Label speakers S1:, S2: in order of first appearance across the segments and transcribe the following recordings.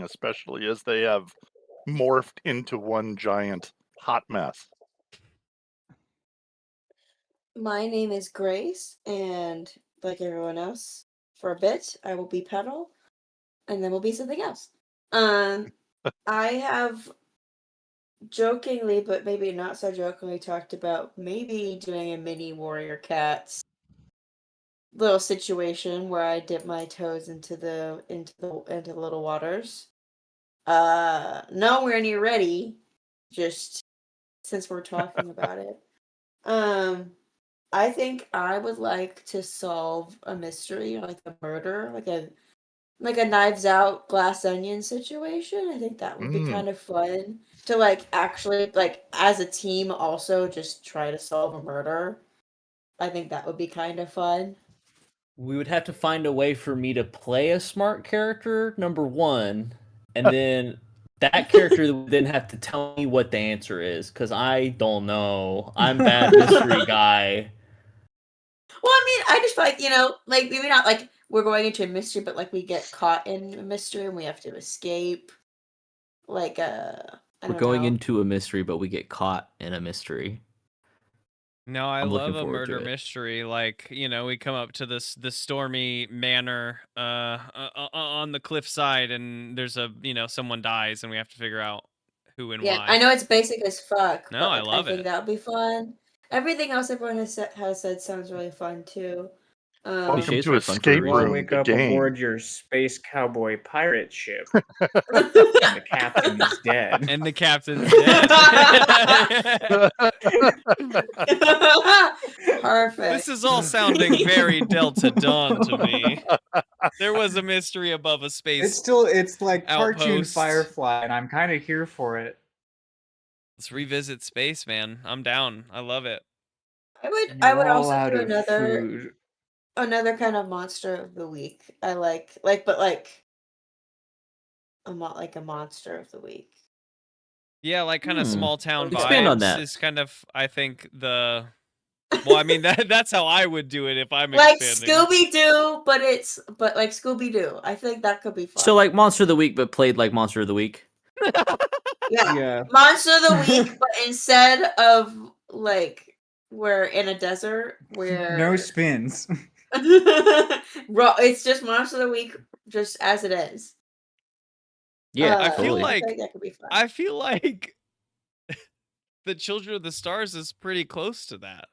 S1: especially as they have morphed into one giant hot mess.
S2: My name is Grace, and like everyone else, for a bit, I will be Petal, and then we'll be something else. I have jokingly, but maybe not so jokingly, talked about maybe doing a mini Warrior Cats little situation where I dip my toes into the little waters. Nowhere near ready, just since we're talking about it. I think I would like to solve a mystery, like a murder, like a Knives Out Glass Onion situation. I think that would be kind of fun to like actually like as a team also just try to solve a murder. I think that would be kind of fun.
S3: We would have to find a way for me to play a smart character, number one, and then that character would then have to tell me what the answer is, because I don't know. I'm bad mystery guy.
S2: Well, I mean, I just feel like, like maybe not like we're going into a mystery, but like we get caught in a mystery and we have to escape. Like
S3: We're going into a mystery, but we get caught in a mystery.
S4: No, I love a murder mystery. Like, we come up to the stormy manor on the cliffside, and there's someone dies, and we have to figure out who and why.
S2: I know it's basic as fuck.
S4: No,
S2: but,
S4: I love
S2: I think that would be fun. Everything else everyone has said sounds really fun too.
S1: Welcome to Escape Room.
S5: Wake up aboard your space cowboy pirate ship, and the captain is dead.
S4: And the captain's dead.
S2: Perfect.
S4: This is all sounding very Delta Dawn to me. There was a mystery above a space.
S5: It's like
S4: outpost.
S5: cartoon Firefly, and I'm kind of here for it.
S4: Let's revisit space, man. I'm down. I love it.
S2: I would also do another kind of monster of the week. I like a monster of the week.
S4: Yeah, like kind of small town vibes.
S3: Expand on that.
S4: Is kind of, I think, the. Well, I mean that's how I would do it if I'm
S2: like
S4: expanding.
S2: Scooby Doo, but like Scooby Doo. I think that could be fun.
S3: So like Monster of the Week, but played like Monster of the Week.
S2: Yeah, Monster of the Week, but instead of like we're in a desert where
S5: no spins.
S2: It's just Monster of the Week, just as it is.
S3: Yeah,
S4: I feel like
S2: that could be fun.
S4: I feel like the Children of the Stars is pretty close to that.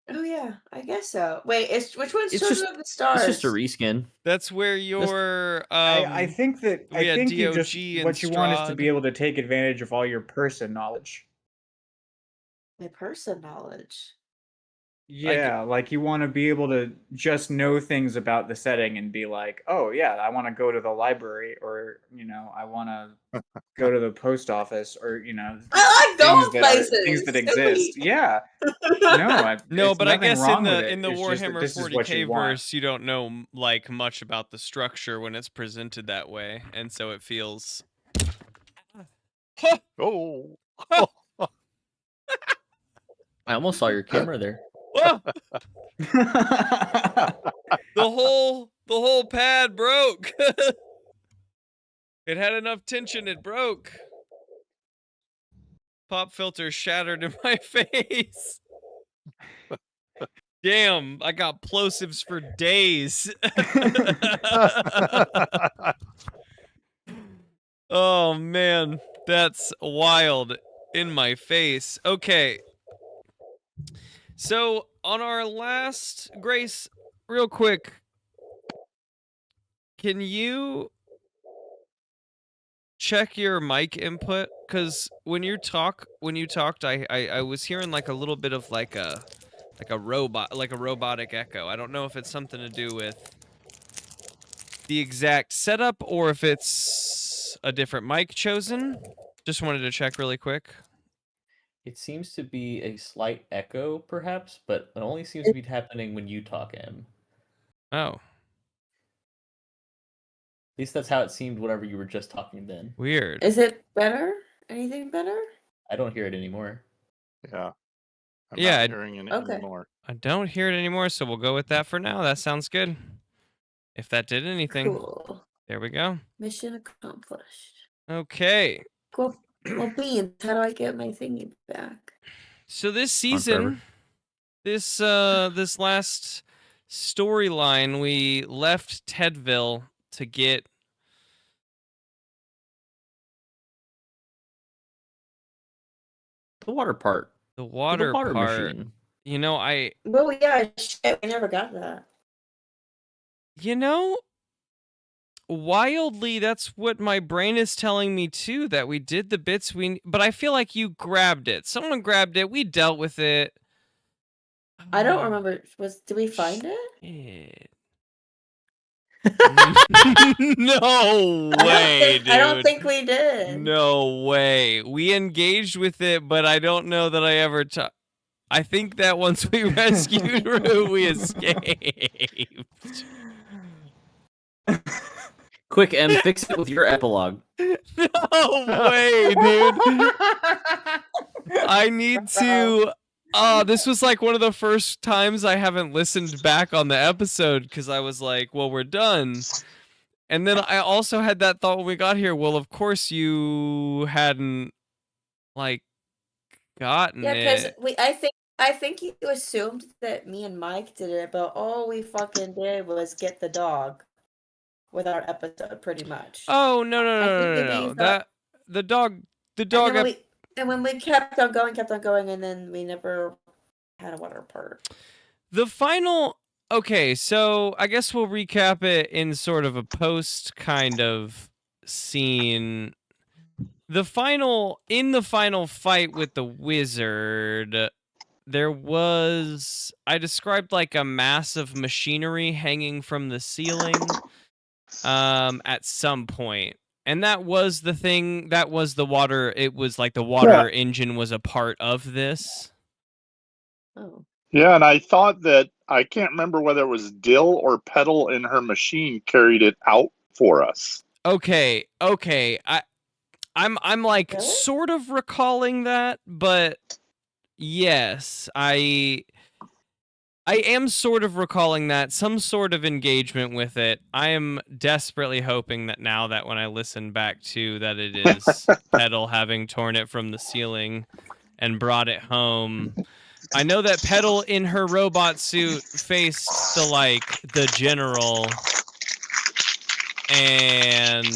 S2: Oh yeah, I guess so. Wait, which one's Children of the Stars?
S3: It's just a reskin.
S4: That's where you're.
S5: I think that
S4: DOG
S5: you just what you want is to
S4: Strahd.
S5: be able to take advantage of all your person knowledge.
S2: My person knowledge.
S5: Yeah, like you want to be able to just know things about the setting and be like, oh yeah, I want to go to the library, or I want to go to the post office, or
S2: I like those places.
S5: Things that exist. Yeah.
S4: No, but I guess in the
S5: It's just that
S4: Warhammer
S5: this is what
S4: 40K
S5: you want.
S4: verse, you don't know like much about the structure when it's presented that way, and so it feels.
S1: Oh.
S3: I almost saw your camera there.
S4: The whole pad broke. It had enough tension, it broke. Pop filter shattered in my face. Damn, I got plosives for days. Oh man, that's wild. In my face. Okay. So, on our last, Grace, real quick, can you check your mic input? Because when you talked, I was hearing like a little bit of like a robotic echo. I don't know if it's something to do with the exact setup or if it's a different mic chosen. Just wanted to check really quick.
S3: It seems to be a slight echo, perhaps, but it only seems to be happening when you talk, Em.
S4: Oh.
S3: At least that's how it seemed whenever you were just talking then.
S4: Weird.
S2: Is it better? Anything better?
S3: I don't hear it anymore.
S1: Yeah. I'm
S4: not
S1: hearing it anymore.
S4: I don't hear it anymore, so we'll go with that for now. That sounds good. If that did anything,
S2: Cool.
S4: there we go.
S2: Mission accomplished.
S4: Okay.
S2: Cool. Well, Beans, how do I get my thingy back?
S4: So this season, this last storyline, we left Tedville to get
S3: the water part.
S4: The water part.
S3: Machine.
S4: You know,
S2: Well, yeah, shit, we never got that.
S4: You know, wildly, that's what my brain is telling me too, that we did the bits but I feel like you grabbed it. Someone grabbed it. We dealt with it.
S2: I don't remember. Did we find it?
S4: No way, dude.
S2: I don't think we did.
S4: No way. We engaged with it, but I don't know that I ever I think that once we rescued Rue, we escaped.
S3: Quick, M, fix it with your epilogue.
S4: No way, dude. I need to... this was like one of the first times I haven't listened back on the episode because I was like, well, we're done. And then I also had that thought when we got here, well, of course you hadn't, like, gotten it.
S2: Yeah, because I think you assumed that me and Mike did it, but all we fucking did was get the dog with our episode, pretty much.
S4: Oh, no. The dog...
S2: And when we kept on going, and then we never had a water part.
S4: The final... Okay, so I guess we'll recap it in sort of a post kind of scene. In the final fight with the wizard, there was... I described like a massive machinery hanging from the ceiling at some point. And that was the thing, that was the water, it was like the water engine was a part of this.
S2: Oh.
S1: Yeah, and I thought that, I can't remember whether it was Dill or Petal in her machine carried it out for us.
S4: Okay. I'm like
S2: Really?
S4: sort of recalling that, but yes, I am sort of recalling that, some sort of engagement with it. I am desperately hoping that now that when I listen back to that it is Petal having torn it from the ceiling and brought it home. I know that Petal in her robot suit faced the general and...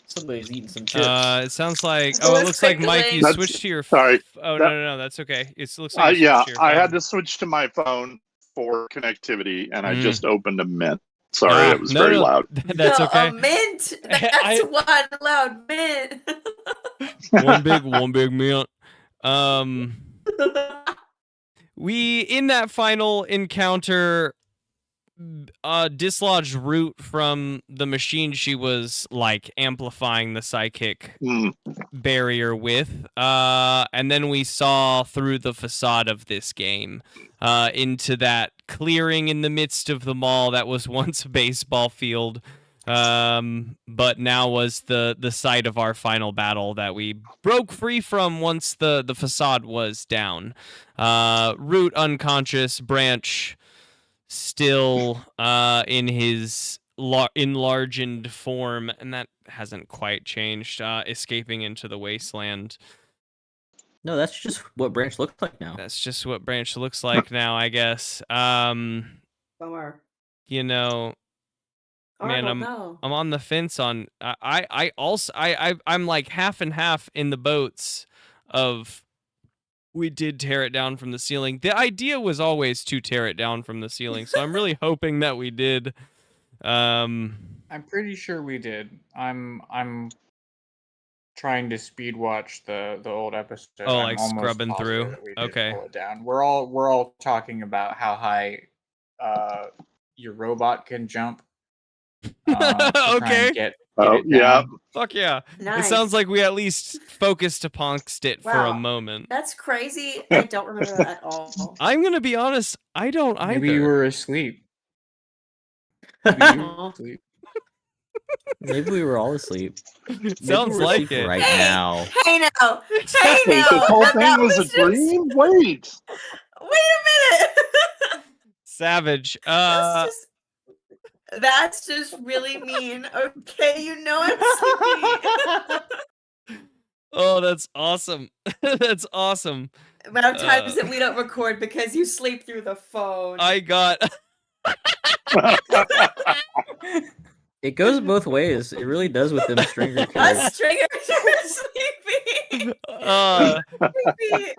S3: Somebody's eating some chips.
S4: It sounds like... Oh, it looks like Mike, you switched to your...
S1: Sorry.
S4: Oh, no, that's okay. It looks like you
S1: yeah,
S4: switched to your phone.
S1: I had to switch to my phone for connectivity, and I just opened a Mint. Sorry, it was very loud.
S4: That's okay.
S2: A mint! That's one loud mint!
S4: One big mint. We, in that final encounter... dislodged Root from the machine she was like amplifying the psychic barrier with, and then we saw through the facade of this game into that clearing in the midst of the mall that was once a baseball field, but now was the site of our final battle that we broke free from once the facade was down. Root unconscious, Branch still in his enlarged form, and that hasn't quite changed, escaping into the wasteland.
S3: No, that's just what Branch looks like now.
S4: That's just what Branch looks like now, I guess.
S2: Bummer.
S4: You know, man, I'm on the fence on... I'm like half and half in the boats of... We did tear it down from the ceiling. The idea was always to tear it down from the ceiling, so I'm really hoping that we did.
S5: I'm pretty sure we did. I'm trying to speed watch the old episode.
S4: Oh,
S5: I'm
S4: like
S5: almost
S4: scrubbing
S5: positive
S4: through?
S5: that we did
S4: Okay.
S5: pull it down. We're all talking about how high your robot can jump.
S4: Okay.
S5: Get
S1: Oh,
S5: it down.
S4: Fuck yeah.
S2: Nice.
S4: It sounds like we at least focused upongst it for a
S2: Wow.
S4: moment.
S2: That's crazy. I don't remember that at all.
S4: I'm gonna be honest, I don't either.
S5: Maybe you were asleep. Maybe you were asleep.
S3: Maybe we were all asleep.
S4: Sounds
S3: we're
S4: like
S3: asleep
S4: it.
S3: right
S2: Hey,
S3: now.
S2: Hey now! Hey
S1: Wait,
S2: now!
S1: this whole
S2: That
S1: thing was a
S2: just-
S1: dream? Wait.
S2: a minute.
S4: Savage.
S2: That's just really mean. Okay, you know I'm sleepy.
S4: Oh, that's awesome. That's awesome.
S2: Amount of times that we don't record because you sleep through the phone.
S4: I got.
S3: It goes both ways. It really does with them stringer
S2: Us
S3: kids.
S2: stringers are sleepy.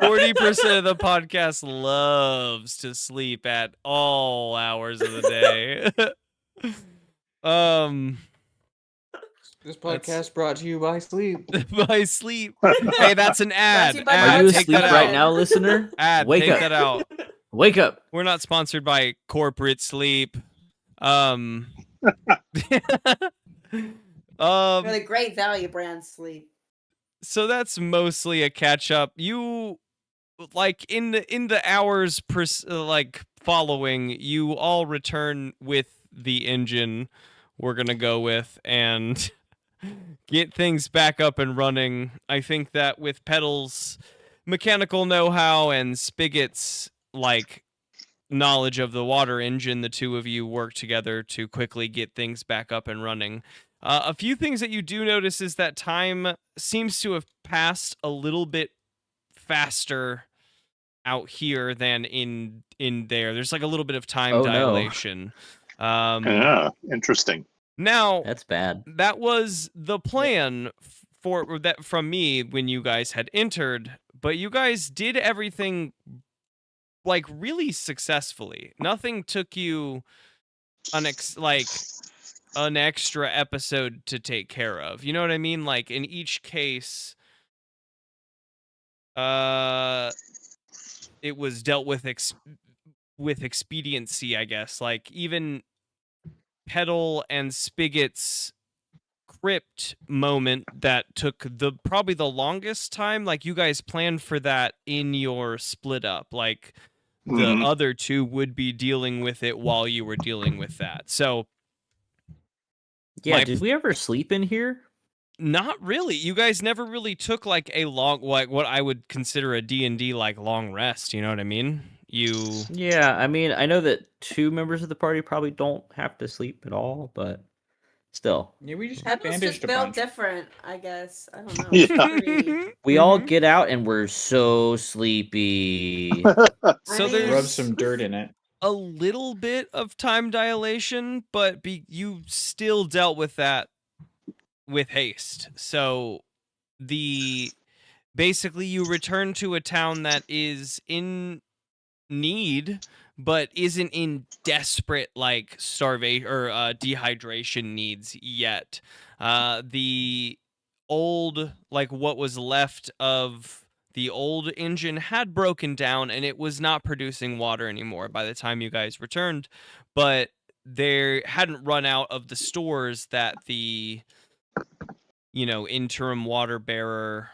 S4: 40% of the podcast loves to sleep at all hours of the day.
S5: This podcast brought to you by sleep.
S4: By sleep. Hey, that's an ad.
S2: by
S3: Are
S4: Ad,
S3: you
S4: take
S3: asleep
S4: that
S3: right
S4: out.
S3: now, listener?
S4: Ad,
S3: Wake
S4: take
S3: up.
S4: that out.
S3: Wake up.
S4: We're not sponsored by corporate sleep.
S2: We're the great value brand sleep.
S4: So that's mostly a catch up. You like in the hours following, you all return with the engine we're going to go with and get things back up and running. I think that with Pedal's mechanical know-how and Spigot's knowledge of the water engine, the two of you work together to quickly get things back up and running. A few things that you do notice is that time seems to have passed a little bit faster out here than in there. There's like a little bit of time dilation.
S1: Yeah, interesting.
S4: Now
S3: That's bad.
S4: that was the plan for that from me when you guys had entered, but you guys did everything really successfully. Nothing took you an extra episode to take care of. You know what I mean? Like in each case, it was dealt with expediency, I guess. Like even Pedal and Spigot's crypt moment that took probably the longest time. Like you guys planned for that in your split up. Like the other two would be dealing with it while you were dealing with that. So
S3: yeah, did we ever sleep in here?
S4: Not really. You guys never really took a long, what I would consider a D&D long rest. You know what I mean?
S3: Yeah, I mean, I know that 2 members of the party probably don't have to sleep at all, but still.
S5: Yeah, we just
S2: Pedal's
S5: bandaged
S2: just
S5: a
S2: built
S5: bunch.
S2: different, I guess. I don't know.
S1: Yeah.
S3: We all get out and we're so sleepy.
S4: So
S2: mean,
S5: Rub some dirt in it.
S4: a little bit of time dilation, but you still dealt with that with haste. So basically you return to a town that is in need but isn't in desperate starvation or dehydration needs yet. The old what was left of the old engine had broken down and it was not producing water anymore by the time you guys returned, but they hadn't run out of the stores that the interim water bearer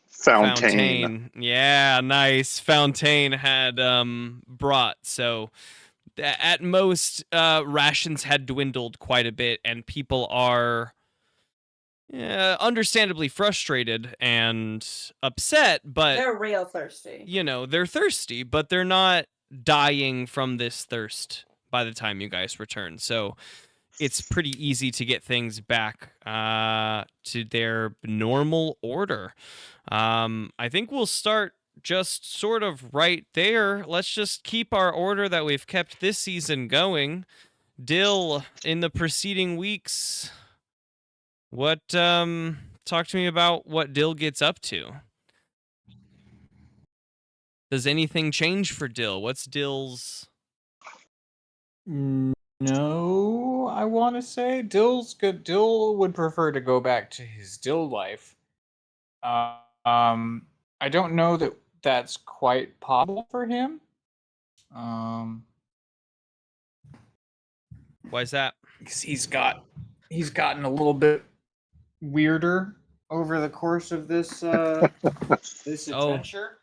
S4: Fountain. Yeah, nice. Fountain had brought. So at most rations had dwindled quite a bit and people are understandably frustrated and upset, but
S2: they're real thirsty.
S4: They're thirsty, but they're not dying from this thirst by the time you guys return. So it's pretty easy to get things back to their normal order. I think we'll start just sort of right there. Let's just keep our order that we've kept this season going. Dill, in the preceding weeks, talk to me about what Dill gets up to. Does anything change for Dill? What's Dill's...
S5: No, I want to say Dill's good. Dill would prefer to go back to his Dill life. I don't know that that's quite possible for him.
S4: Why is that?
S5: Because he's gotten a little bit weirder over the course of this this adventure.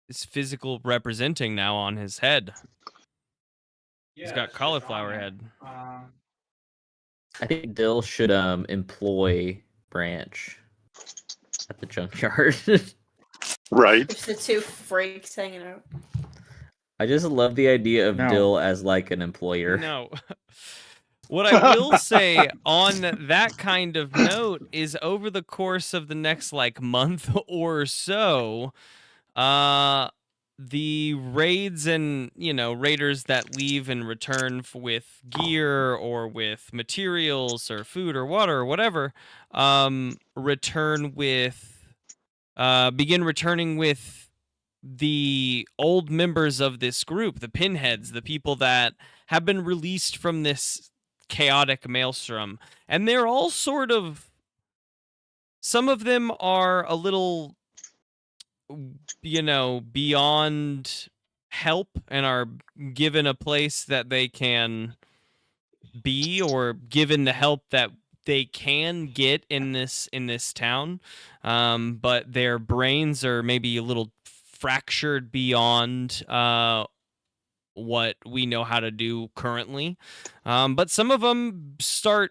S4: His physical representing now on his head.
S5: Yeah,
S4: He's got cauliflower head.
S3: I think Dill should employ Branch at the junkyard.
S1: Right.
S2: Just the two freaks hanging out.
S3: I just love the idea of
S5: No.
S3: Dill as like an employer.
S4: No. What I will say on that kind of note is over the course of the next like month or so, the raids and raiders that leave and return with gear or with materials or food or water or whatever, begin returning with the old members of this group, the pinheads, the people that have been released from this chaotic maelstrom, and they're all sort of, some of them are a little beyond help and are given a place that they can be, or given the help that they can get in this town, but their brains are maybe a little fractured beyond what we know how to do currently, but some of them start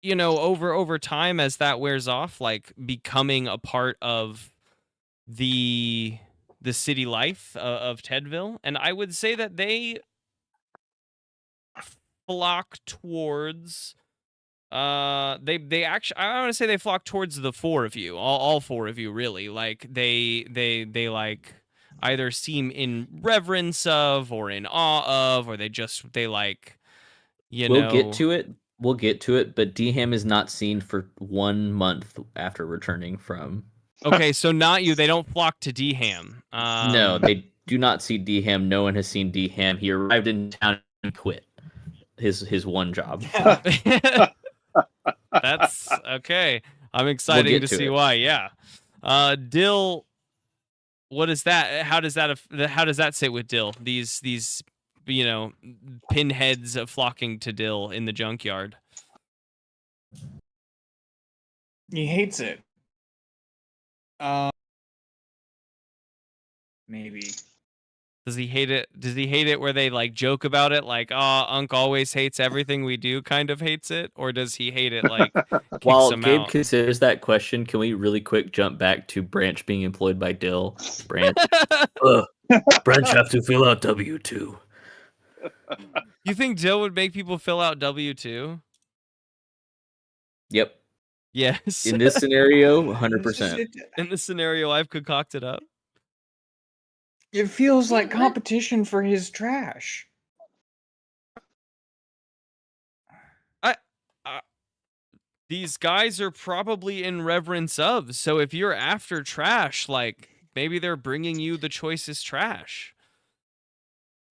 S4: over time, as that wears off, like becoming a part of the city life of Tedville, and I would say that they flock towards they actually, I want to say they flock towards the four of you, all four of you, really. Like they like either seem in reverence of, or in awe of, or they like
S3: We'll get to it. We'll get to it, but Dham is not seen for 1 month after returning from.
S4: Okay, so not you. They don't flock to Dham.
S3: No, they do not see Dham. No one has seen Dham. He arrived in town and quit his one job.
S4: That's okay. I'm excited to see why. Yeah. Dill, what is that? How does that sit with Dill? These pinheads flocking to Dill in the junkyard.
S5: He hates it. Maybe.
S4: Does he hate it? Does he hate it where they like joke about it, like, "Oh, Unc always hates everything we do," kind of hates it, or does he hate it like?
S3: While Gabe considers that question, can we really quick jump back to Branch being employed by Dill? Branch, Branch have to fill out W-2.
S4: You think Dill would make people fill out W-2?
S3: Yep.
S4: Yes.
S3: In this scenario, 100%.
S4: In the scenario I've concocted up.
S5: It feels like competition for his trash.
S4: These guys are probably in reverence of, so if you're after trash, like, maybe they're bringing you the choicest trash.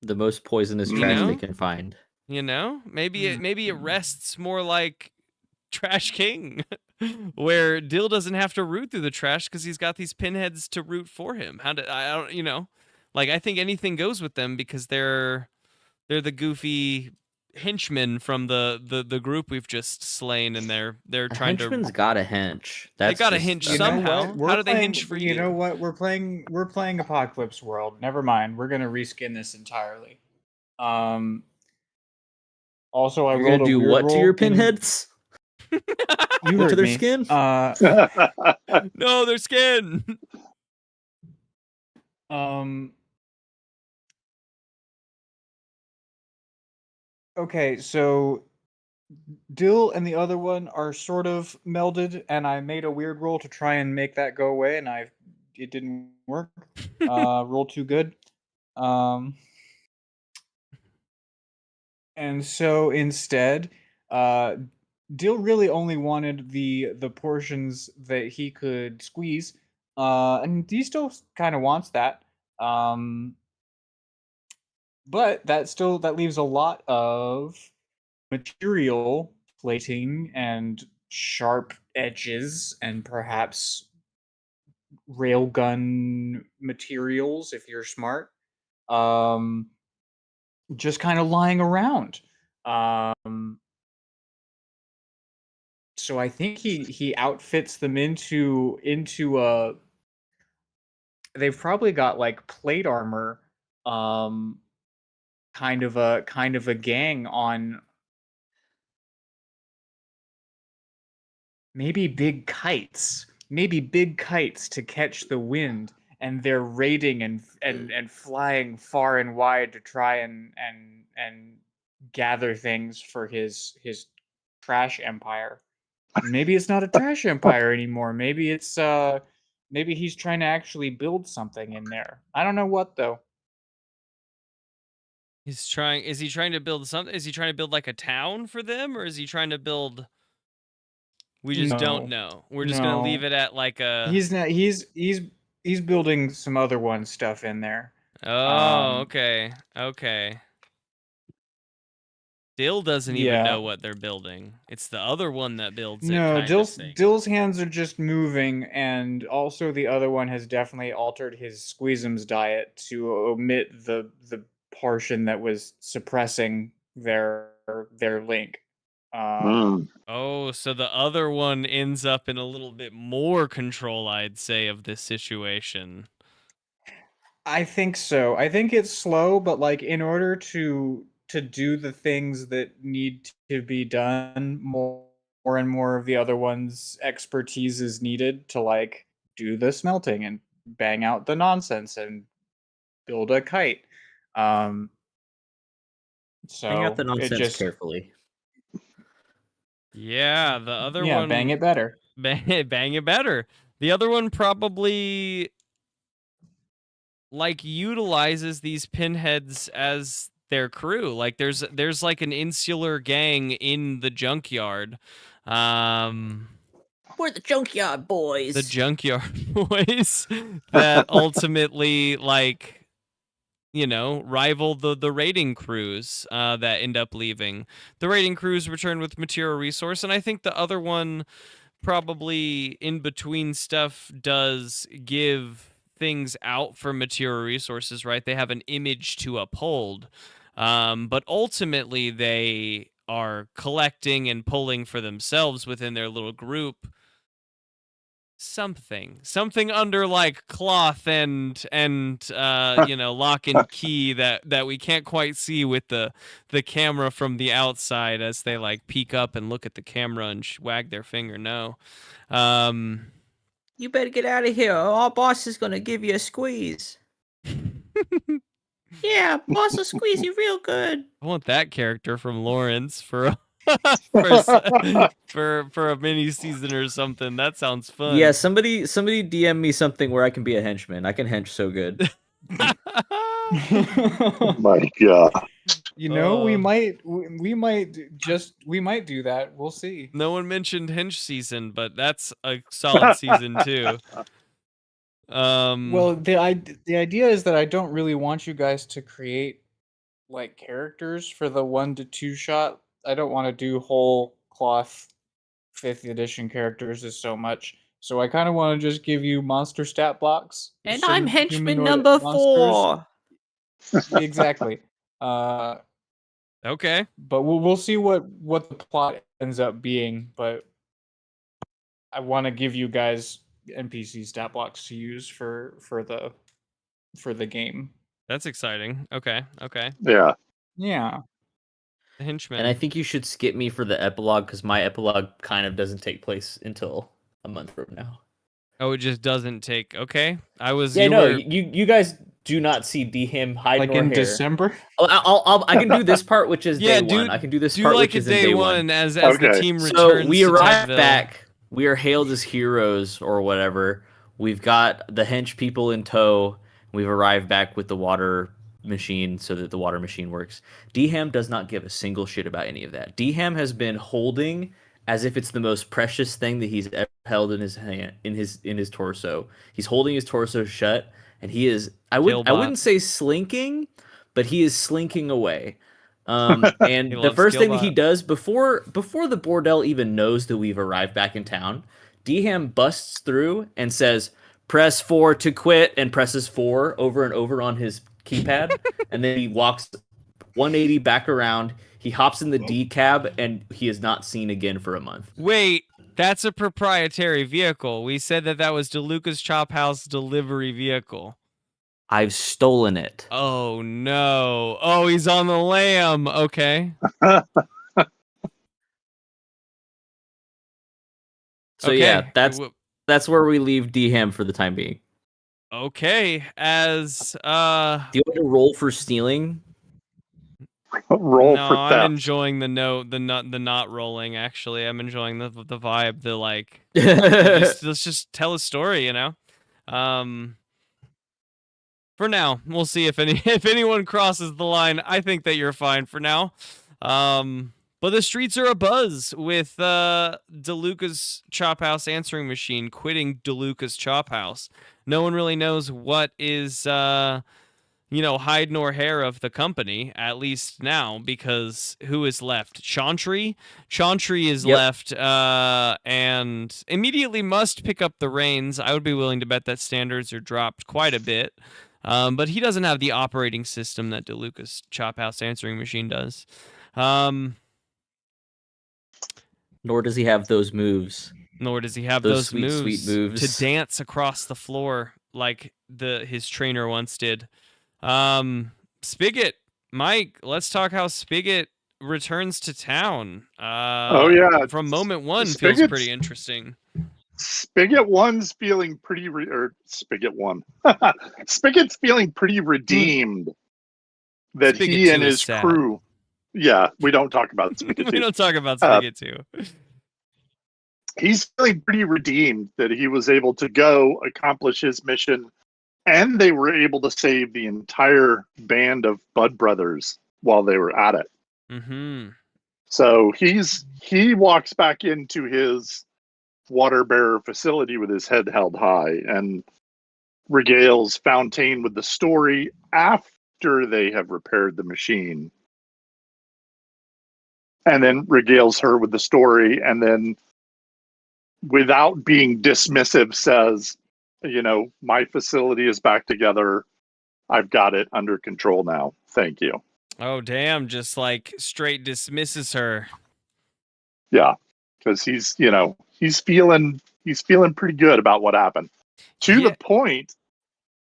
S3: The most poisonous trash they can find.
S4: Maybe it rests more like Trash King, where Dill doesn't have to root through the trash because he's got these pinheads to root for him. I think anything goes with them because they're the goofy henchmen from the group we've just slain, and they're trying to.
S3: Henchman's got a hench.
S4: They got a hench somehow. How do they hench for you?
S5: You know what? We're playing Apocalypse World. Never mind. We're gonna reskin this entirely. Also,
S3: You're gonna do what to your pinheads?
S5: You heard
S3: to their
S5: me.
S3: skin?
S4: No, their skin.
S5: Okay, so Dill and the other one are sort of melded, and I made a weird roll to try and make that go away, and it didn't work. Roll too good. And so instead, Dill really only wanted the portions that he could squeeze, and he still kind of wants that. But that leaves a lot of material plating and sharp edges and perhaps railgun materials if you're smart. Just kind of lying around. So I think he outfits them into a. They've probably got like plate armor, kind of a gang on maybe big kites maybe big kites to catch the wind, and they're raiding and flying far and wide to try and gather things for his trash empire. Maybe it's not a trash empire anymore. Maybe it's maybe he's trying to actually build something in there. I don't know what though.
S4: Is he trying to build something? Is he trying to build like a town for them, or is he trying to build? We just don't know. We're just gonna leave it at like a.
S5: He's not. He's building some other one stuff in there.
S4: Oh, okay. Dill doesn't even know what they're building. It's the other one that builds it.
S5: No, Dill's hands are just moving, and also the other one has definitely altered his squeezums diet to omit the portion that was suppressing their link.
S4: Oh, so the other one ends up in a little bit more control, I'd say, of this situation.
S5: I think so. I think it's slow, but like in order to do the things that need to be done, more and more of the other one's expertise is needed to like do the smelting and bang out the nonsense and build a kite. So
S3: bang out the nonsense carefully.
S4: Yeah, the other one.
S5: Yeah, bang it better.
S4: Bang it better. The other one probably like utilizes these pinheads as their crew. Like there's like an insular gang in the junkyard.
S3: We're the junkyard boys.
S4: The junkyard boys that ultimately like rival the raiding crews that end up leaving. The raiding crews return with material resource, and I think the other one probably in between stuff does give things out for material resources, right? They have an image to uphold, but ultimately they are collecting and pulling for themselves within their little group something under like cloth and lock and key that we can't quite see with the camera from the outside as they like peek up and look at the camera and wag their finger. No.
S3: You better get out of here, or our boss is gonna give you a squeeze. Yeah, boss will squeeze you real good.
S4: I want that character from Lawrence for for a mini season or something. That sounds fun.
S3: Yeah, somebody DM me something where I can be a henchman. I can hench so good.
S1: Oh my god.
S5: We might do that. We'll see.
S4: No one mentioned hench season, but that's a solid season too.
S5: Well, the idea is that I don't really want you guys to create like characters for the 1 to 2 shot. I don't want to do whole cloth 5th edition characters as so much. So I kind of want to just give you monster stat blocks.
S3: And I'm henchman number 4.
S5: Exactly.
S4: Okay.
S5: But we'll see what the plot ends up being. But I want to give you guys NPC stat blocks to use for the game.
S4: That's exciting. Okay.
S1: Yeah.
S4: Henchman.
S3: And I think you should skip me for the epilogue because my epilogue kind of doesn't take place until a month from now.
S4: Oh, it just doesn't take. Okay,
S3: you guys do not see Dham hide
S5: like
S3: nor
S5: in
S3: hair.
S5: December.
S3: I can do this part, which is day one. I can do this part,
S4: like
S3: which is
S4: day
S3: one.
S4: as the team returns.
S3: So we arrive back. We are hailed as heroes or whatever. We've got the hench people in tow. We've arrived back with the water machine so that the water machine works. Dham does not give a single shit about any of that. Dham has been holding as if it's the most precious thing that he's ever held in his hand, in his torso. He's holding his torso shut, and he is I wouldn't say slinking, but he is slinking away. And the first thing that he does before the bordel even knows that we've arrived back in town, Dham busts through and says, "Press 4 to quit," and presses 4 over and over on his keypad, and then he walks 180 back around. He hops in the D cab, and he is not seen again for a month.
S4: Wait, that's a proprietary vehicle. We said that was DeLuca's Chop House delivery vehicle.
S3: I've stolen it.
S4: Oh no! Oh, he's on the lam. Okay.
S3: So yeah, that's That's where we leave D-Ham for the time being.
S4: Okay, as
S3: Do you want to roll for stealing?
S1: Roll
S4: no,
S1: for
S4: I'm
S1: theft.
S4: enjoying the not rolling. Actually, I'm enjoying the vibe. The like, let's just tell a story, you know. For now, we'll see if anyone crosses the line. I think that you're fine for now. But the streets are abuzz with DeLuca's Chop House answering machine quitting DeLuca's Chop House. No one really knows what is hide nor hair of the company, at least now, because who is left? Chantry? Chantry is left and immediately must pick up the reins. I would be willing to bet that standards are dropped quite a bit. But he doesn't have the operating system that DeLuca's Chop House answering machine does.
S3: Nor does he have those moves.
S4: Nor does he have
S3: those
S4: sweet
S3: moves
S4: to dance across the floor like his trainer once did. Spigot, Mike, let's talk how Spigot returns to town.
S1: Oh yeah,
S4: from moment one feels pretty interesting.
S1: Spigot 1's feeling pretty Spigot 1. Spigot's feeling pretty redeemed that
S4: Spigot
S1: he and
S4: 2 is
S1: his
S4: sad.
S1: crew. Yeah, we don't talk about Spigot 2.
S4: We don't talk about Spigot 2.
S1: He's feeling pretty redeemed that he was able to go accomplish his mission, and they were able to save the entire band of Bud Brothers while they were at it.
S4: Mm-hmm.
S1: So he walks back into his water bearer facility with his head held high and regales Fontaine with the story after they have repaired the machine. And then regales her with the story, and then without being dismissive says, my facility is back together. I've got it under control now. Thank you.
S4: Oh, damn. Just like straight dismisses her.
S1: Yeah. Because he's feeling pretty good about what happened. To the point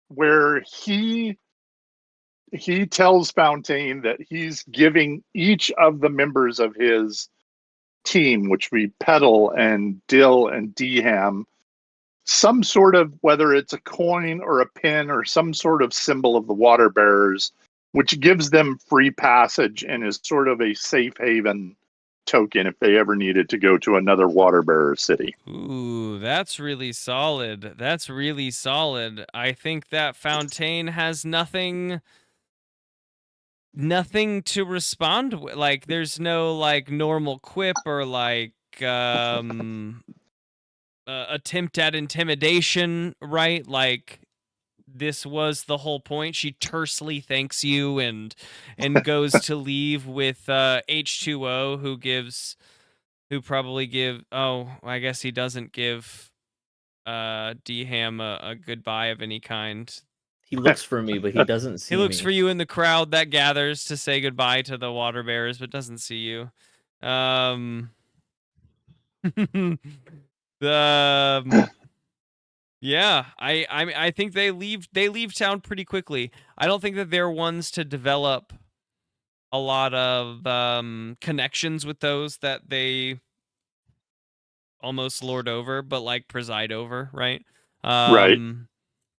S1: where he tells Fontaine that he's giving each of the members of his team, which we Petal and Dill and D-Ham, some sort of, whether it's a coin or a pin or some sort of symbol of the water bearers, which gives them free passage and is sort of a safe haven token if they ever needed to go to another water bearer city.
S4: Ooh, that's really solid. That's really solid. I think that Fontaine has nothing to respond with. Like, there's no like normal quip or like attempt at intimidation, right? Like, this was the whole point. She tersely thanks you and goes to leave with H2O, I guess he doesn't give D-Ham a goodbye of any kind.
S3: He looks for me, but he doesn't see me.
S4: He looks for you in the crowd that gathers to say goodbye to the water bearers, but doesn't see you. Yeah, I think they leave town pretty quickly. I don't think that they're ones to develop a lot of connections with those that they almost lord over, but like preside over, right?
S1: Right.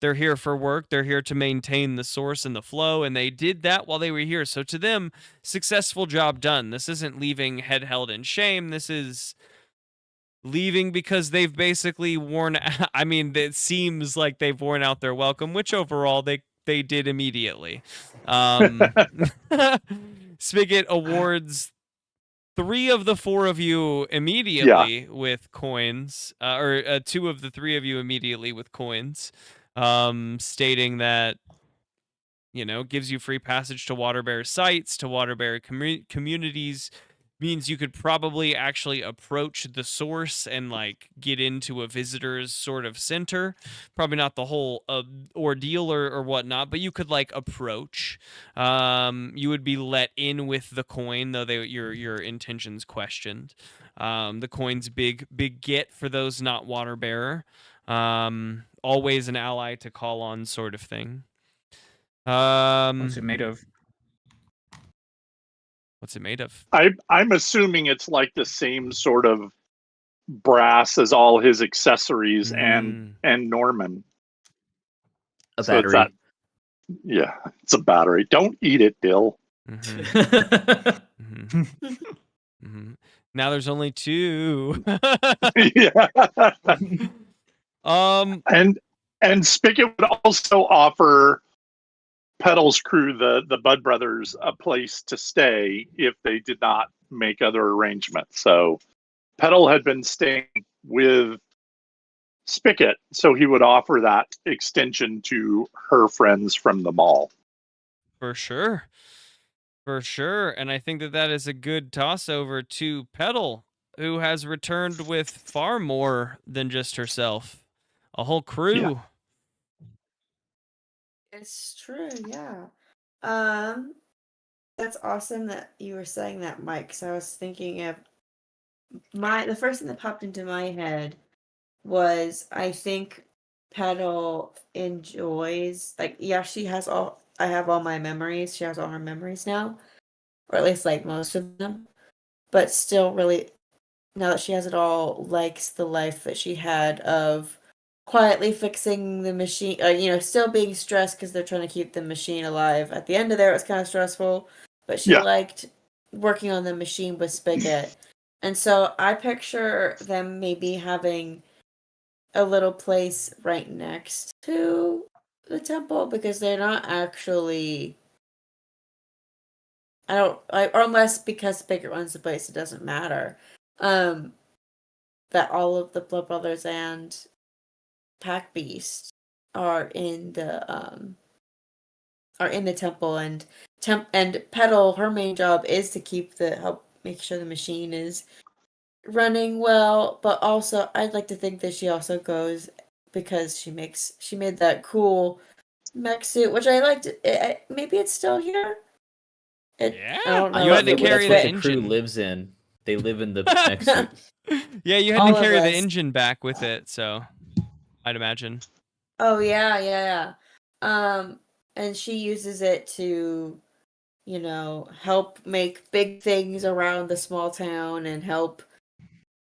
S4: They're here for work. They're here to maintain the source and the flow, and they did that while they were here. So to them, successful job done. This isn't leaving head held in shame. This is leaving because they've basically it seems like they've worn out their welcome, which overall they did immediately. Spigot awards 3 of the 4 of you immediately with coins, or 2 of the 3 of you immediately with coins, stating that, gives you free passage to Waterbear sites, to Waterbear communities, means you could probably actually approach the source and like get into a visitor's sort of center. Probably not the whole ordeal or whatnot, but you could like approach. You would be let in with the coin, though your intentions questioned. The coin's big get for those not water bearer. Always an ally to call on, sort of thing.
S5: What's it made of?
S4: What's it made of?
S1: I'm assuming it's like the same sort of Brass as all his accessories and Norman.
S3: A
S1: So it's
S3: battery.
S1: yeah, it's a battery. Don't eat it, Dill.
S4: Now there's only 2.
S1: Yeah.
S4: Um,
S1: and Spigot would also offer Petal's crew, the Bud Brothers, a place to stay if they did not make other arrangements. So Petal had been staying with Spigot, so he would offer that extension to her friends from the mall.
S4: For sure. For sure. And I think that that is a good toss over to Petal, who has returned with far more than just herself. A whole crew.
S1: Yeah.
S2: It's true, yeah. That's awesome that you were saying that, Mike, because I was thinking of the first thing that popped into my head was I think Petal enjoys, like, yeah, I have all my memories. She has all her memories now, or at least like most of them, but still really, now that she has it all, likes the life that she had of quietly fixing the machine, still being stressed because they're trying to keep the machine alive. At the end of there, it was kind of stressful, but she liked working on the machine with Spigot. And so I picture them maybe having a little place right next to the temple, because they're not actually, or unless because Spigot runs the place, it doesn't matter. That all of the Blood Brothers and Pack Beast are in the temple, and Petal, her main job is to help make sure the machine is running well, but also I'd like to think that she also goes because she made that cool mech suit, which I liked. Maybe it's still here.
S4: Yeah,
S2: I don't know.
S4: you had to
S3: that's
S4: carry
S3: what
S4: the
S3: the crew
S4: engine.
S3: lives in. They live in the mech suit.
S4: Yeah, you had
S2: All
S4: to carry
S2: of
S4: the
S2: us.
S4: engine back with it, so I'd imagine.
S2: Oh yeah. And she uses it to, help make big things around the small town and help,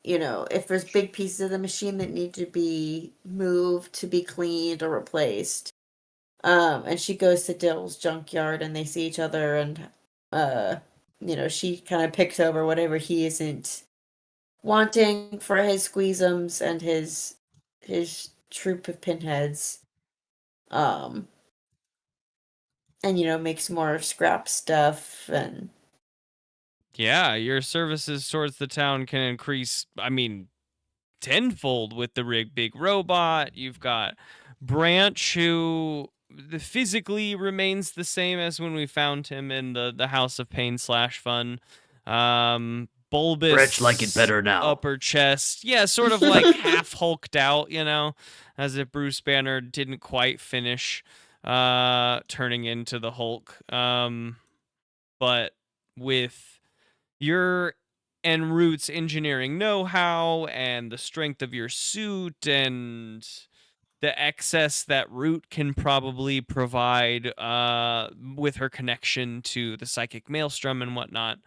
S2: if there's big pieces of the machine that need to be moved to be cleaned or replaced. And she goes to Dill's junkyard and they see each other, and she kind of picks over whatever he isn't wanting for his squeezums and his troop of pinheads. And makes more scrap stuff. And
S4: yeah, your services towards the town can increase, I mean, tenfold with the big robot. You've got Branch, who physically remains the same as when we found him in the House of Pain /Fun. Bulbous,
S3: Branch like it better now.
S4: Upper chest, yeah, sort of like half hulked out, as if Bruce Banner didn't quite finish turning into the Hulk. But with your and Root's engineering know-how and the strength of your suit and the excess that Root can probably provide with her connection to the psychic maelstrom and whatnot,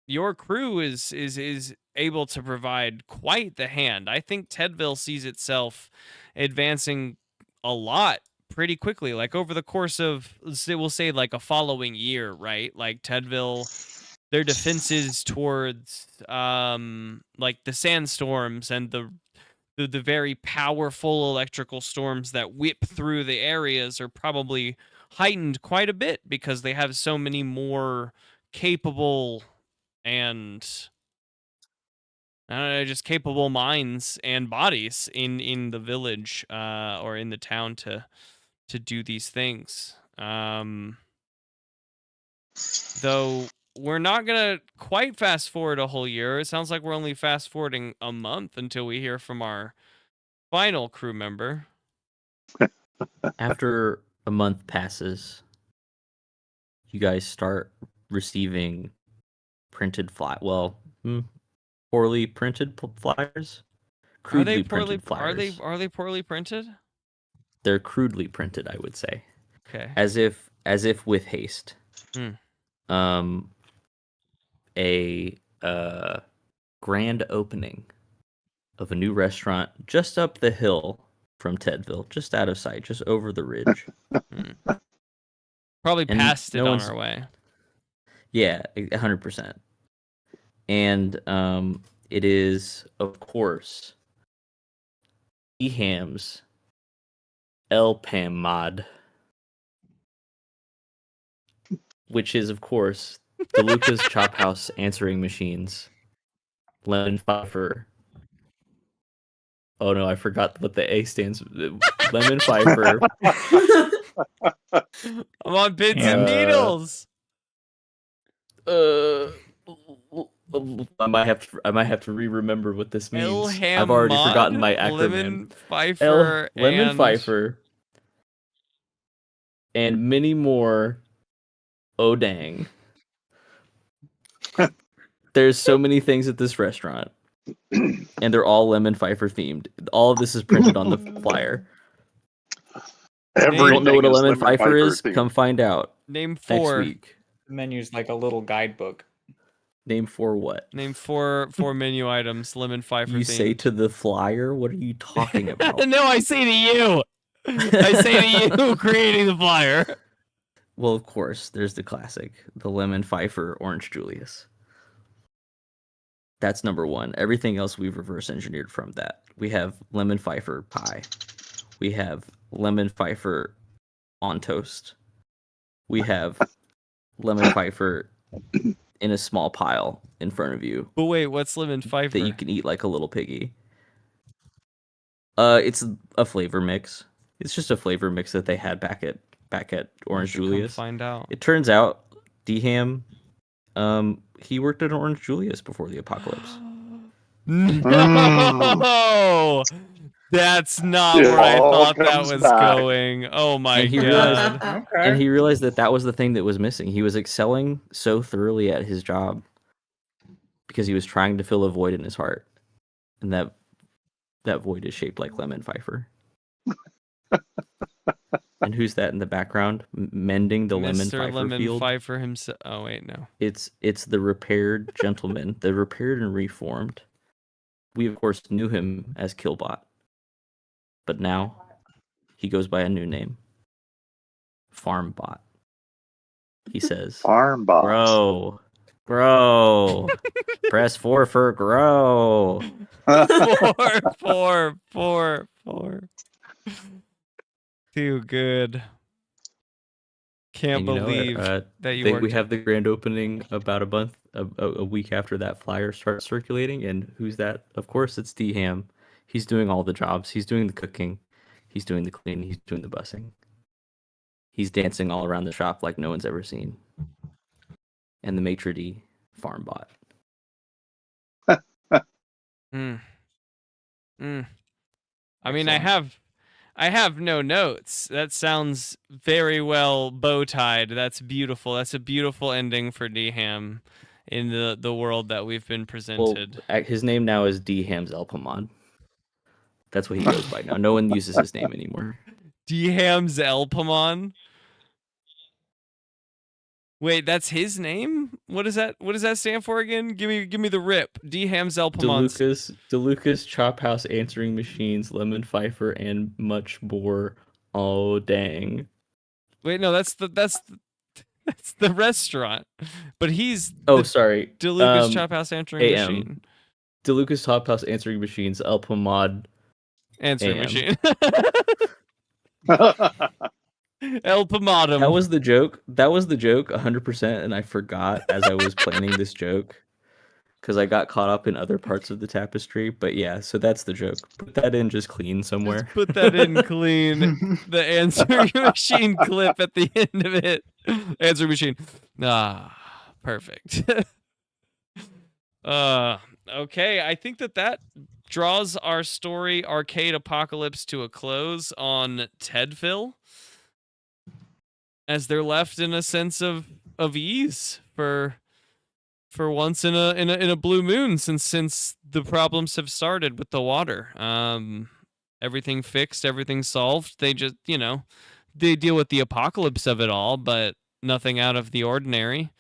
S4: your crew is able to provide quite the hand. I think Tedville sees itself advancing a lot pretty quickly, like over the course of, we'll say, like a following year, right? Like Tedville, their defenses towards like the sandstorms and the very powerful electrical storms that whip through the areas are probably heightened quite a bit because they have so many more capable and just capable minds and bodies in the village or in the town to do these things. Though we're not gonna quite fast forward a whole year. It sounds like we're only fast forwarding a month until we hear from our final crew member.
S3: After a month passes, you guys start receiving printed poorly printed flyers. Crudely printed flyers.
S4: Are they poorly printed?
S3: They're crudely printed, I would say.
S4: Okay.
S3: As if with haste.
S4: Hmm.
S3: A grand opening of a new restaurant just up the hill from Tedville, just out of sight, just over the ridge.
S4: Probably
S3: And
S4: passed it
S3: no
S4: on
S3: one's-
S4: our way.
S3: Yeah, 100%. And it is, of course, Eham's El Pam which is, of course, DeLuca's Chop House answering machines, Lemon Pfeiffer. Oh no, I forgot what the A stands for. Lemon Pfeiffer.
S4: I'm on pins and needles.
S3: I might have to re-remember what this means.
S4: Elham
S3: I've already
S4: Mod,
S3: forgotten my acronym.
S4: Lemon Pfeiffer,
S3: Lemon
S4: and...
S3: Pfeiffer, and many more. Oh dang! There's so many things at this restaurant, and they're all Lemon Pfeiffer themed. All of this is printed on the flyer. If you don't know what a Lemon Pfeiffer is, come find out.
S4: Name 4.
S3: Next week.
S5: The menu's like a little guidebook.
S3: Name 4 what?
S4: Name 4 menu items. Lemon Pfeiffer.
S3: You
S4: themed.
S3: say to the flyer? What are you talking about?
S4: No, I say to you. I say to you, creating the flyer.
S3: Well, of course, there's the classic, the Lemon Pfeiffer Orange Julius. That's number 1. Everything else we've reverse engineered from that. We have Lemon Pfeiffer pie. We have Lemon Pfeiffer on toast. We have Lemon Pfeiffer in a small pile in front of you.
S4: But wait, what's Lemon Pfeiffer?
S3: That you can eat like a little piggy. It's a flavor mix. It's just a flavor mix that they had back at Orange Julius.
S4: Find out.
S3: It turns out DeHam, he worked at Orange Julius before the apocalypse.
S4: No, that's not where I thought that was going. Oh my
S3: And he
S4: god!
S3: And he realized that was the thing that was missing. He was excelling so thoroughly at his job because he was trying to fill a void in his heart, and that void is shaped like Lemon Pfeiffer. And who's that in the background? Mending the Lemon
S4: Mr.
S3: Pfeiffer
S4: Lemon
S3: field?
S4: Pfeiffer himself. Oh wait, no.
S3: It's the repaired gentleman, the repaired and reformed. We of course knew him as Killbot, but now he goes by a new name, Farmbot. He says,
S1: Farmbot.
S3: Grow. Press 4 for grow.
S4: 4. Too good. Can't believe that you worked.
S3: We have the grand opening about a week after that flyer starts circulating, and who's that? Of course, it's DeHam. He's doing all the jobs. He's doing the cooking. He's doing the cleaning. He's doing the busing. He's dancing all around the shop like no one's ever seen. And the maitre d' Farmbot.
S4: I mean, I have no notes. That sounds very well bow-tied. That's beautiful. That's a beautiful ending for DeHam in the world that we've been presented.
S3: Well, his name now is DeHam's Elpamon. That's what he goes by now. No one uses his name anymore.
S4: DeHam's Elpamon? Wait, that's his name? What does that stand for again? Give me the rip. DeHam's Elpamon.
S3: DeLuca's Chop House answering machines, Lemon Pfeiffer, and much more. Oh dang!
S4: Wait, no, that's the restaurant. But he's
S3: sorry.
S4: DeLuca's Chop House answering machine.
S3: DeLuca's Chop House answering machines, Elpamod
S4: answering machine. El Pomadum.
S3: That was the joke. 100%, and I forgot as I was planning this joke because I got caught up in other parts of the tapestry. But yeah, so that's the joke. Put that in just clean somewhere.
S4: Just put that in clean. The answering machine clip at the end of it. Answering machine. Perfect. Okay, I think that draws our story Arcade Apocalypse to a close on Tedville, as they're left in a sense of ease for once in a blue moon since the problems have started with the water. Everything fixed, everything solved. They just, they deal with the apocalypse of it all, but nothing out of the ordinary.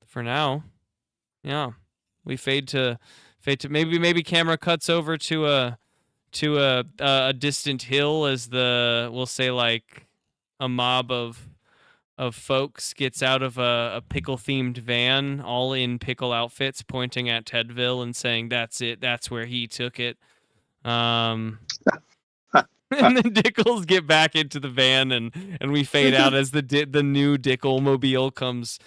S4: for now. Yeah, we fade to maybe camera cuts over to a distant hill as we'll say like a mob of folks gets out of a pickle themed van, all in pickle outfits, pointing at Tedville and saying, "That's it. That's where he took it." And then Dickles get back into the van, and we fade out as the new Dickle mobile comes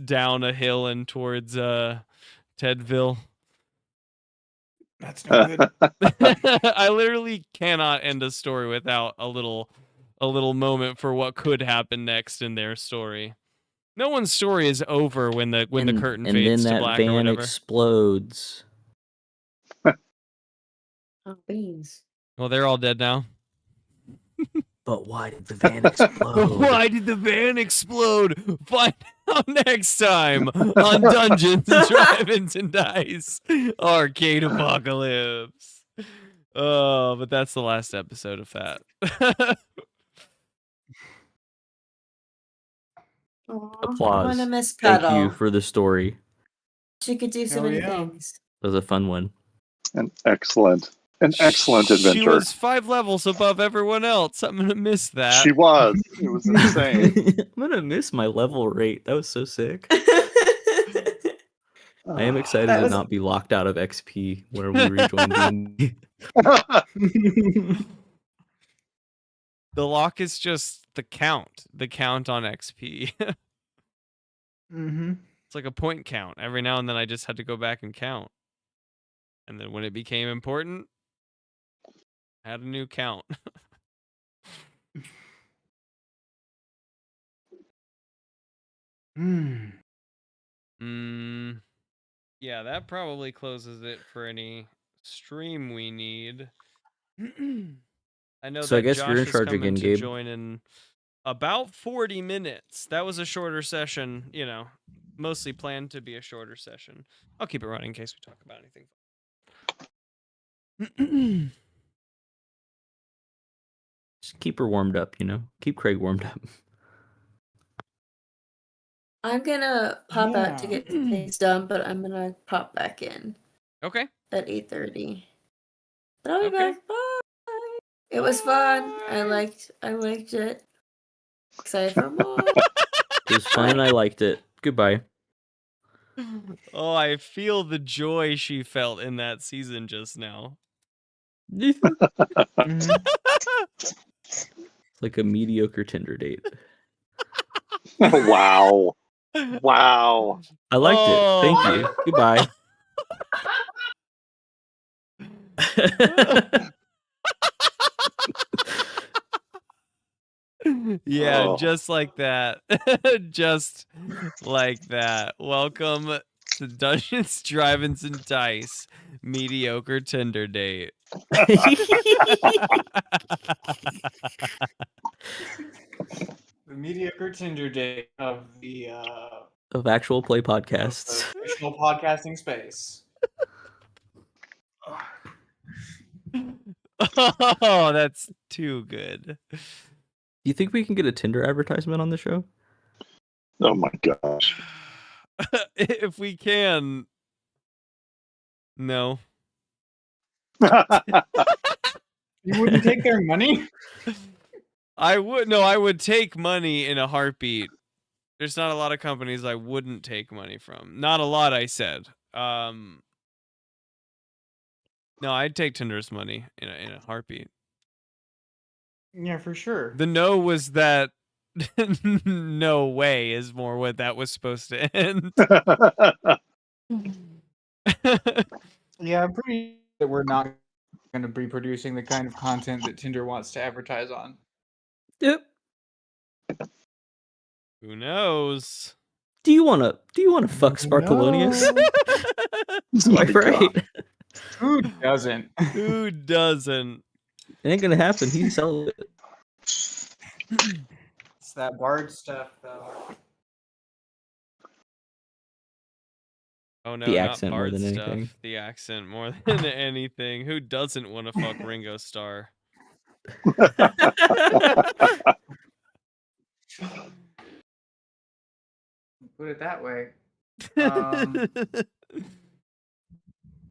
S4: down a hill and towards Tedville.
S5: That's no good.
S4: I literally cannot end a story without a little moment for what could happen next in their story. No one's story is over when the curtain fades to black or whatever.
S3: And then that van explodes.
S2: Oh, beans.
S4: Well, they're all dead now.
S3: But why did the van explode?
S4: Why did the van explode? Find out next time on Dungeons and Dragons and Dice Arcade Apocalypse. Oh, but that's the last episode of that.
S3: Applause.
S2: I'm gonna miss
S3: Thank
S2: Petal.
S3: you for the story.
S2: She could do so many things.
S3: It was a fun one.
S1: An excellent adventure.
S4: She was 5 levels above everyone else. I'm gonna miss that.
S1: She was. It was insane.
S3: I'm gonna miss my level rate. That was so sick. I am excited to not be locked out of XP where we rejoin D&D.
S4: The lock is just the count on XP.
S5: Mm-hmm.
S4: It's like a point count. Every now and then I just had to go back and count. And then when it became important, I had a new count. Yeah, that probably closes it for any stream we need. I know
S3: So
S4: that
S3: I guess
S4: Josh
S3: you're in
S4: is
S3: charge
S4: coming
S3: again,
S4: to
S3: Gabe.
S4: join in about 40 minutes. That was a shorter session, mostly planned to be a shorter session. I'll keep it running in case we talk about anything.
S3: Just keep her warmed up, Keep Craig warmed up.
S2: I'm gonna pop out to get things done, but I'm gonna pop back in.
S4: Okay.
S2: At 8:30. But I'll be back. Bye. It was fun. I liked it. Excited for more.
S3: It was fun and I liked it. Goodbye.
S4: Oh, I feel the joy she felt in that season just now.
S3: It's like a mediocre Tinder date.
S1: Wow. Wow.
S3: I liked it. Thank you. Goodbye.
S4: Yeah, just like that. Just like that. Welcome to Dungeons, Dragons, and Dice Mediocre Tinder Date.
S5: The mediocre Tinder date of the
S3: of actual play podcasts.
S5: Official podcasting space.
S4: Oh, that's too good.
S3: Do you think we can get a Tinder advertisement on the show?
S1: Oh my gosh.
S4: If we can. No.
S5: You wouldn't take their money?
S4: I would take money in a heartbeat. There's not a lot of companies I wouldn't take money from. Not a lot, I said. No, I'd take Tinder's money in a heartbeat.
S5: Yeah, for sure.
S4: The no was that no way is more what that was supposed to end.
S5: Yeah, I'm pretty sure that we're not going to be producing the kind of content that Tinder wants to advertise on.
S3: Yep.
S4: Who knows?
S3: Do you wanna fuck Sparkalonius? Swipe right.
S5: Who doesn't?
S4: Who doesn't?
S3: It ain't gonna happen. He's celibate.
S5: It's that bard stuff, though.
S4: Oh no,
S3: The
S4: not
S3: accent more
S4: Bard
S3: than
S4: stuff.
S3: anything.
S4: The accent more than anything. Who doesn't want to fuck Ringo Starr?
S5: Put it that way.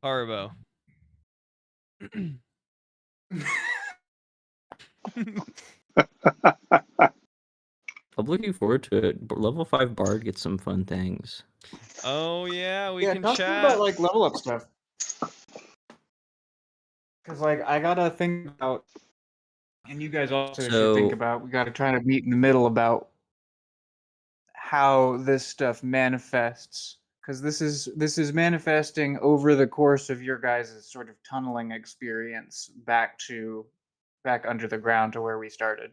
S4: Haribo.
S3: I'm looking forward to it. Level 5 Bard gets some fun things.
S4: Oh yeah, we can
S5: talk
S4: chat
S5: about like level up stuff. Because like I gotta think about, and you guys also should think about. We gotta try to meet in the middle about how this stuff manifests. Because this is manifesting over the course of your guys' sort of tunneling experience back under the ground to where we started.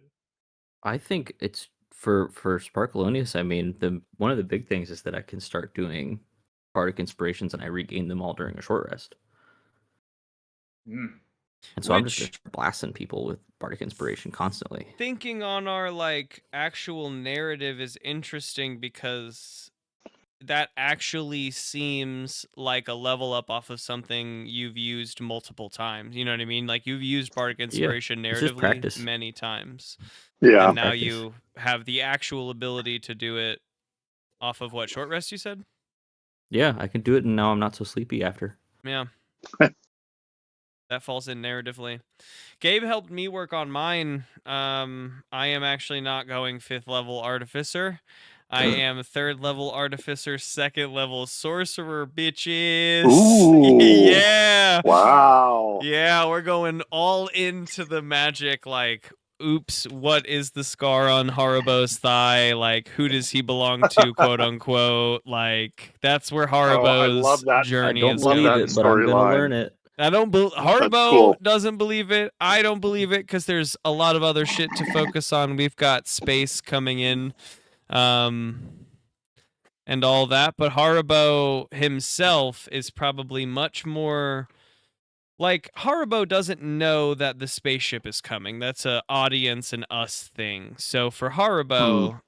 S3: I think it's for Sparkalonius. I mean, one of the big things is that I can start doing bardic inspirations, and I regain them all during a short rest. And so I'm just blasting people with bardic inspiration constantly.
S4: Thinking on our like actual narrative is interesting because that actually seems like a level up off of something you've used multiple times. You know what I mean? Like you've used bardic inspiration narratively many times.
S1: Yeah.
S4: And now you have the actual ability to do it off of what, short rest you said?
S3: Yeah, I can do it, and now I'm not so sleepy after.
S4: Yeah. That falls in narratively. Gabe helped me work on mine. I am actually not going 5th level artificer. I am 3rd level artificer, 2nd level sorcerer, bitches.
S1: Ooh.
S4: Yeah.
S1: Wow.
S4: Yeah, we're going all into the magic, like, oops, what is the scar on Haribo's thigh? Like, who does he belong to, quote unquote? Like, that's where Haribo's journey is going.
S3: I don't believe it, but I'm gonna learn it.
S4: I don't believe Haribo doesn't believe it. I don't believe it because there's a lot of other shit to focus on. We've got space coming in, and all that. But Haribo himself is probably much more like Haribo doesn't know that the spaceship is coming. That's a audience and us thing. So for Haribo,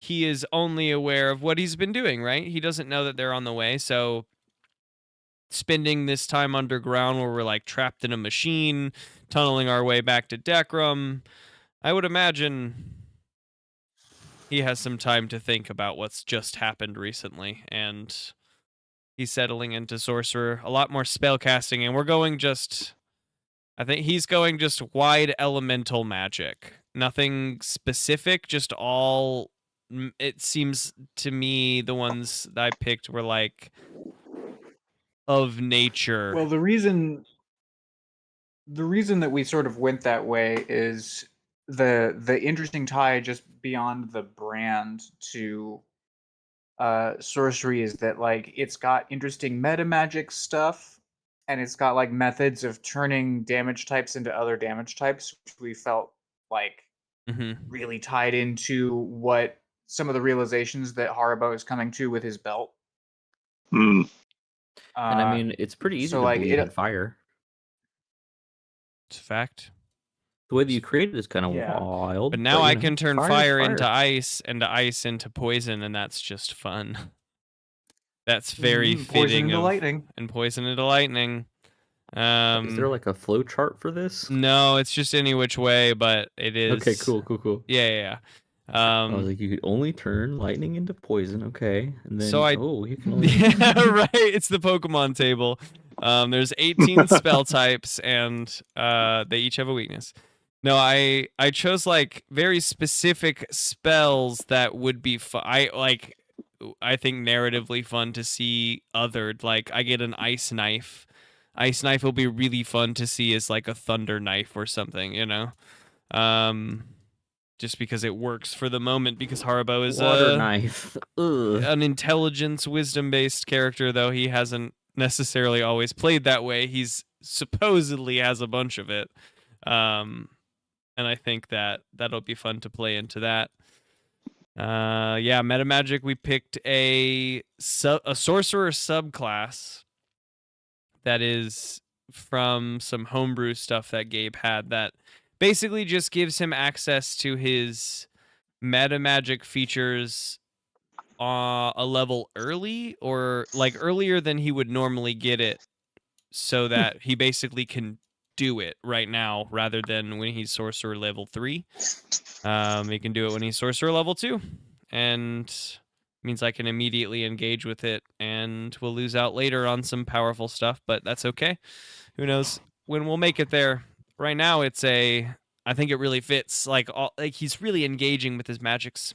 S4: he is only aware of what he's been doing. Right? He doesn't know that they're on the way. So spending this time underground where we're like trapped in a machine, tunneling our way back to Dekram, I would imagine he has some time to think about what's just happened recently, and he's settling into sorcerer, a lot more spell casting, and we're going I think he's going just wide elemental magic. Nothing specific, just all, it seems to me the ones that I picked were like of nature.
S5: Well, the reason that we sort of went that way is the interesting tie just beyond the brand to sorcery is that like it's got interesting meta magic stuff, and it's got like methods of turning damage types into other damage types, which we felt like really tied into what some of the realizations that Haribo is coming to with his belt.
S3: And I mean, it's pretty easy to believe in fire.
S4: It's a fact.
S3: The way that you create it is kind of wild.
S4: But now I can turn fire into ice and ice into poison, and that's just fun. That's very fitting.
S5: Poison into lightning.
S4: And poison into lightning.
S3: Is there like a flow chart for this?
S4: No, it's just any which way, but it is.
S3: Okay, cool.
S4: Yeah.
S3: I was like, you could only turn lightning into poison, okay? And then you can only
S4: right, it's the Pokemon table. There's 18 spell types, and they each have a weakness. No, I chose like very specific spells that would be fun. I think narratively fun to see othered. Like I get an ice knife. Ice knife will be really fun to see as like a thunder knife or something, you know. Just because it works for the moment, because Haribo is
S3: water knife.
S4: An intelligence, wisdom-based character, though he hasn't necessarily always played that way. He's supposedly has a bunch of it. And I think that'll be fun to play into that. Yeah, meta magic, we picked a sorcerer subclass that is from some homebrew stuff that Gabe had that basically just gives him access to his meta magic features a level early, or like earlier than he would normally get it, so that he basically can do it right now rather than when he's sorcerer level 3. He can do it when he's sorcerer level 2 and means I can immediately engage with it, and we'll lose out later on some powerful stuff, but that's okay. Who knows when we'll make it there. Right now, I think it really fits. Like he's really engaging with his magics.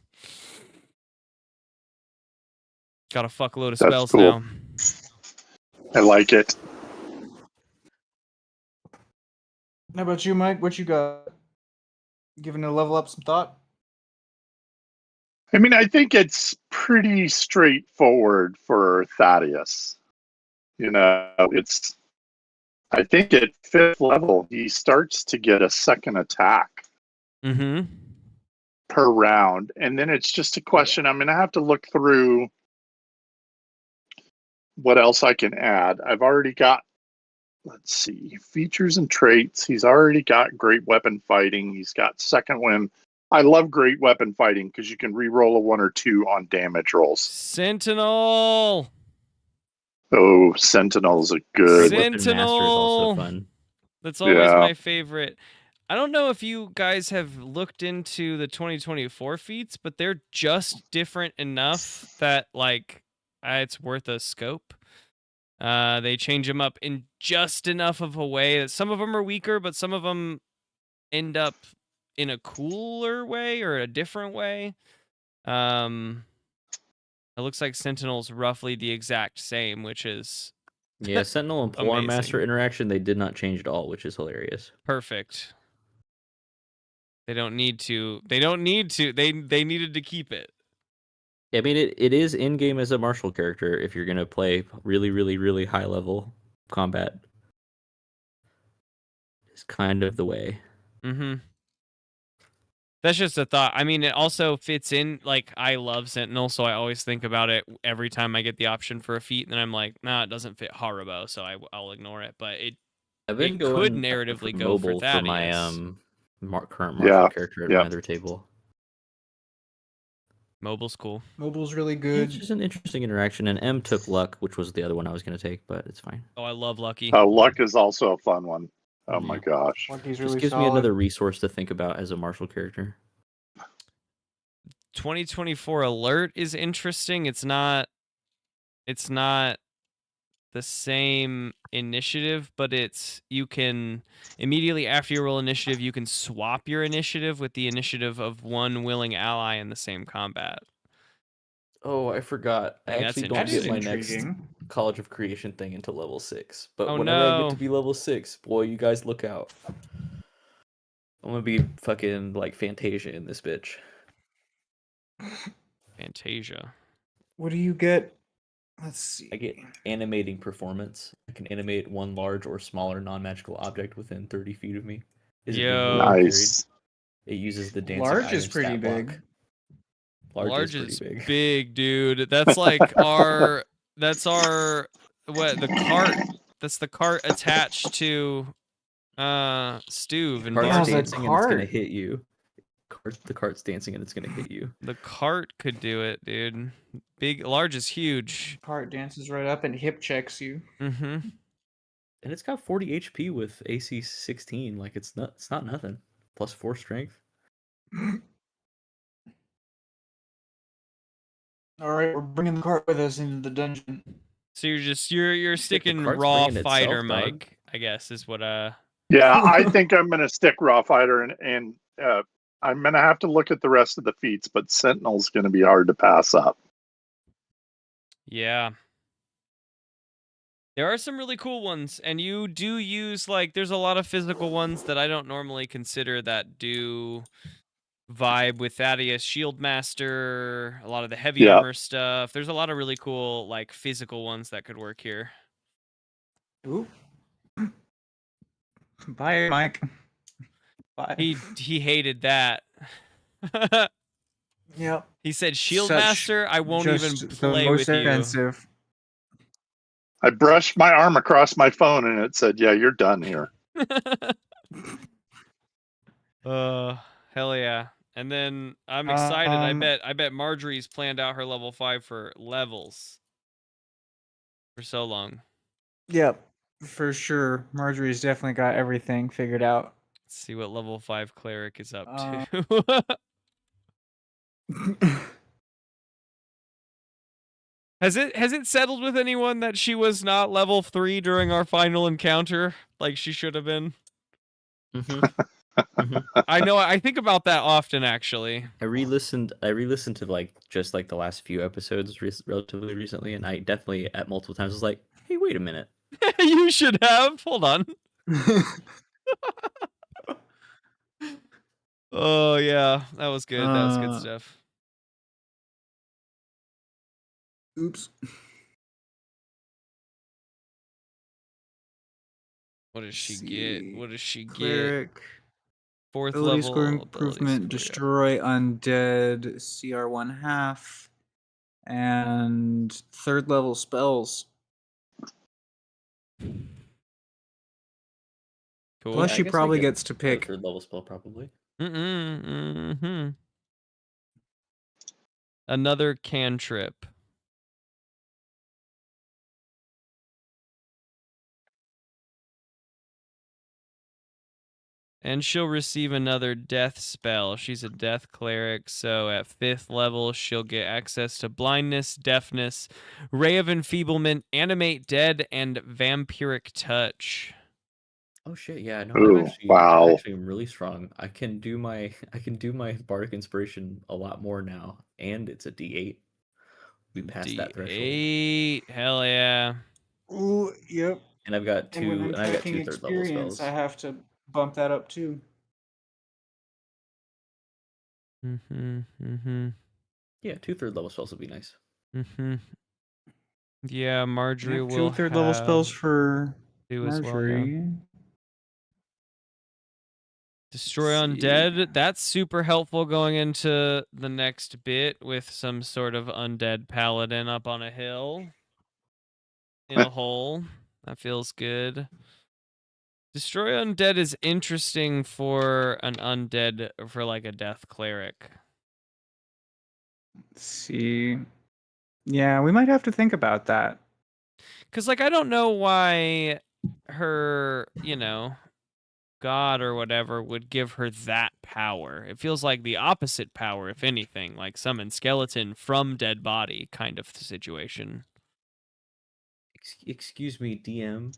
S4: Got a fuckload of spells
S1: cool.
S4: now.
S1: I like it.
S5: How about you, Mike? What you got? Giving a level up some thought?
S1: I mean, I think it's pretty straightforward for Thaddeus. I think at 5th level, he starts to get a second attack per round. And then it's just a question. I'm going to have to look through what else I can add. I've already got, let's see, features and traits. He's already got great weapon fighting. He's got second wind. I love great weapon fighting because you can re-roll a 1 or 2 on damage rolls.
S4: Sentinel!
S1: Oh, Sentinel's a good.
S3: Sentinel Master is also fun.
S4: That's always my favorite. I don't know if you guys have looked into the 2024 feats, but they're just different enough that like it's worth a scope. They change them up in just enough of a way that some of them are weaker, but some of them end up in a cooler way or a different way. It looks like Sentinel's roughly the exact same, which is
S3: Sentinel and Polearm Master interaction they did not change at all, which is hilarious.
S4: Perfect. They don't need to. They needed to keep it.
S3: I mean, it is in game as a martial character if you're gonna play really, really, really high level combat. It's kind of the way.
S4: That's just a thought. I mean, it also fits in. Like, I love Sentinel, so I always think about it every time I get the option for a feat, and then I'm like, nah, it doesn't fit Haribo, so I'll ignore it. But it could narratively go for Thaddeus.
S3: For my current martial character at my other table.
S4: Mobile's cool.
S5: Mobile's really good.
S3: It's just an interesting interaction, and M took Luck, which was the other one I was going to take, but it's fine.
S4: Oh, I love Lucky.
S1: Luck is also a fun one. Oh my gosh.
S5: Lucky's
S3: just
S5: really
S3: gives
S5: solid.
S3: me another resource to think about as a martial character.
S4: 2024 Alert is interesting. It's not the same initiative, but you can immediately after you roll initiative, you can swap your initiative with the initiative of one willing ally in the same combat.
S3: Oh, I forgot. I actually don't get my next College of Creation thing until level 6. But whenever I get to be level 6, boy, you guys look out. I'm gonna be fucking like Fantasia in this bitch.
S4: Fantasia.
S5: What do you get? Let's see.
S3: I get animating performance. I can animate one large or smaller non-magical object within 30 feet of me.
S1: Nice.
S3: It uses the dancing
S5: large is pretty big.
S3: Block.
S4: Large is big, dude. That's like our. That's our. What the cart? That's the cart attached to, Stuve and
S3: cart's dancing and it's gonna hit you. The cart's dancing and it's gonna hit you.
S4: The cart could do it, dude. Large is huge.
S5: Cart dances right up and hip checks you.
S3: And it's got 40 HP with AC 16. Like it's not nothing. Plus 4 strength.
S5: All right, we're bringing the cart with us into the dungeon.
S4: So you're sticking raw fighter, Mike. I guess is what
S1: Yeah, I think I'm gonna stick raw fighter and I'm gonna have to look at the rest of the feats, but Sentinel's gonna be hard to pass up.
S4: Yeah. There are some really cool ones, and you do use there's a lot of physical ones that I don't normally consider that do vibe with Thaddeus, Shield Master, a lot of the heavy armor stuff. There's a lot of really cool physical ones that could work here.
S5: Ooh. Bye, Mike. Bye.
S4: He hated that.
S5: Yep.
S4: He said, "Shield Master, I won't even play with you."
S1: I brushed my arm across my phone and it said, "Yeah, you're done here."
S4: Hell yeah. And then I'm excited. I bet Marjorie's planned out her level 5 for levels for so long.
S5: Yep, for sure. Marjorie's definitely got everything figured out.
S4: Let's see what level 5 cleric is up to. Has it settled with anyone that she was not level 3 during our final encounter, like she should have been? I know. I think about that often, actually.
S3: I re-listened to the last few episodes relatively recently, and I definitely at multiple times was like, "Hey, wait a minute."
S4: You should have. Hold on. Oh yeah, that was good. That was good stuff.
S5: Oops.
S4: What does she get? What does she
S5: Cleric.
S4: get? 4th
S5: Ability
S4: level
S5: score
S4: ability
S5: improvement,
S4: score,
S5: destroy undead, CR 1/2, and 3rd level spells.
S4: Cool.
S5: Plus, she probably gets to pick
S3: 3rd level spell, probably.
S4: Another cantrip. And she'll receive another death spell. She's a death cleric, so at 5th level, she'll get access to blindness, deafness, ray of enfeeblement, animate dead, and vampiric touch.
S3: Oh shit! Yeah, no,
S1: Ooh,
S3: I'm
S1: wow.
S3: actually really strong. I can do my bardic inspiration a lot more now, and it's a D8. We passed that threshold.
S4: D8, hell yeah.
S5: Ooh, yep.
S3: And I've got
S5: And when I'm tracking
S3: 3rd level
S5: experience,
S3: spells.
S5: I have to bump that up too.
S3: Yeah, 2 3rd level spells would be nice.
S4: Yeah, Marjorie will
S5: 2 3rd level spells for
S4: Marjorie. Well, yeah. Destroy undead. That's super helpful going into the next bit with some sort of undead paladin up on a hill in a hole. That feels good. Destroy undead is interesting for an undead, for like a death cleric.
S5: Let's see. Yeah, we might have to think about that.
S4: Because, like, I don't know why her, god or whatever would give her that power. It feels like the opposite power, if anything, like summon skeleton from dead body kind of situation.
S3: Excuse me, DM.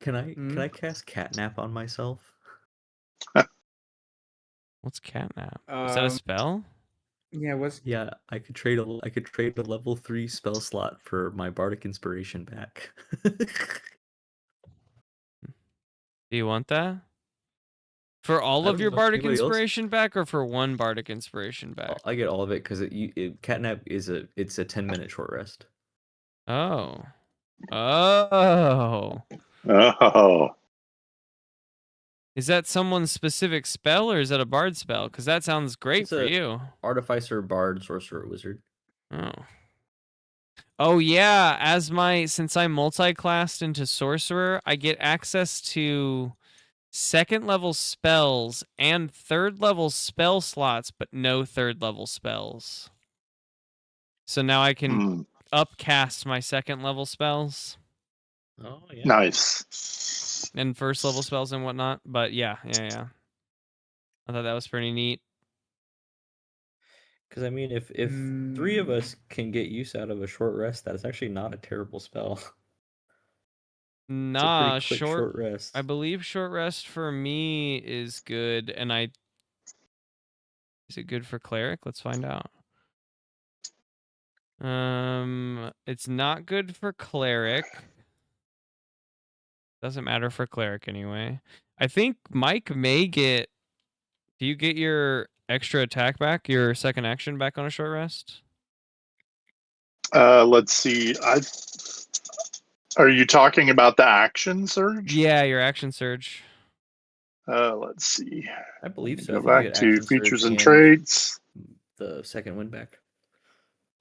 S3: Can I cast catnap on myself?
S4: What's catnap? Is that a spell?
S5: Yeah,
S3: I could trade a level 3 spell slot for my bardic inspiration back.
S4: Do you want that? For all of your bardic inspiration back, or for one bardic inspiration back?
S3: I get all of it because catnap is a 10-minute short rest.
S1: Oh.
S4: Is that someone's specific spell, or is that a bard spell? Because that sounds great for you.
S3: Artificer, bard, sorcerer, wizard.
S4: Oh yeah, since I'm multi-classed into sorcerer, I get access to 2nd level spells and 3rd level spell slots, but no 3rd level spells. So now I can upcast my 2nd level spells.
S3: Oh yeah.
S1: Nice.
S4: And 1st level spells and whatnot. But yeah. I thought that was pretty neat.
S3: Because I mean, if 3 of us can get use out of a short rest, that is actually not a terrible spell.
S4: Nah,
S3: it's a pretty quick short rest.
S4: I believe short rest for me is good, and is it good for cleric? Let's find out. It's not good for cleric. Doesn't matter for cleric anyway. I think Mike may get. Do you get your extra attack back, your 2nd action back on a short rest?
S1: Let's see. Are you talking about the action surge?
S4: Yeah, your action surge.
S1: Let's see.
S3: I believe so.
S1: Go back to features and traits.
S3: The 2nd win back.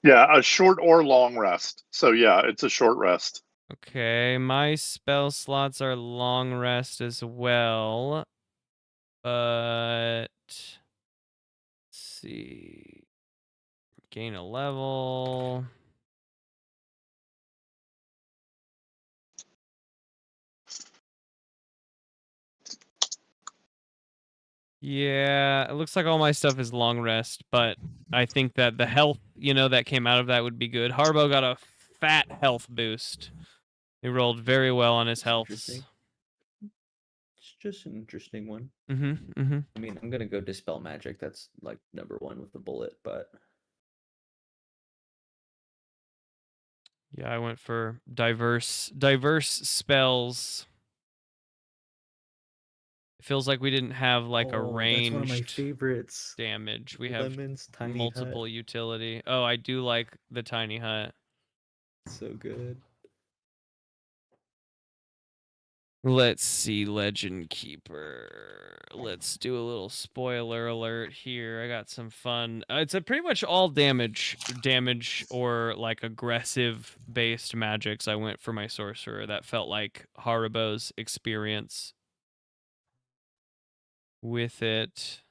S1: Yeah, a short or long rest. So yeah, it's a short rest.
S4: Okay, my spell slots are long rest as well. But let's see. Gain a level. Yeah, it looks like all my stuff is long rest, but I think that the health that came out of that would be good. Harbo got a fat health boost. He rolled very well on his health.
S3: It's just an interesting one. I
S4: mean,
S3: I'm gonna go dispel magic. That's like number 1 with the bullet, but
S4: yeah, I went for diverse spells. It feels like we didn't have like a ranged
S3: that's one of my favorites.
S4: damage. We have
S3: Lemon's tiny
S4: multiple
S3: hut.
S4: utility. Oh, I do like the tiny hut.
S3: So good.
S4: Let's see, Legend Keeper. Let's do a little spoiler alert here. I got some fun. It's a pretty much all damage or like aggressive based magics. I went for my sorcerer. That felt like Haribo's experience with it.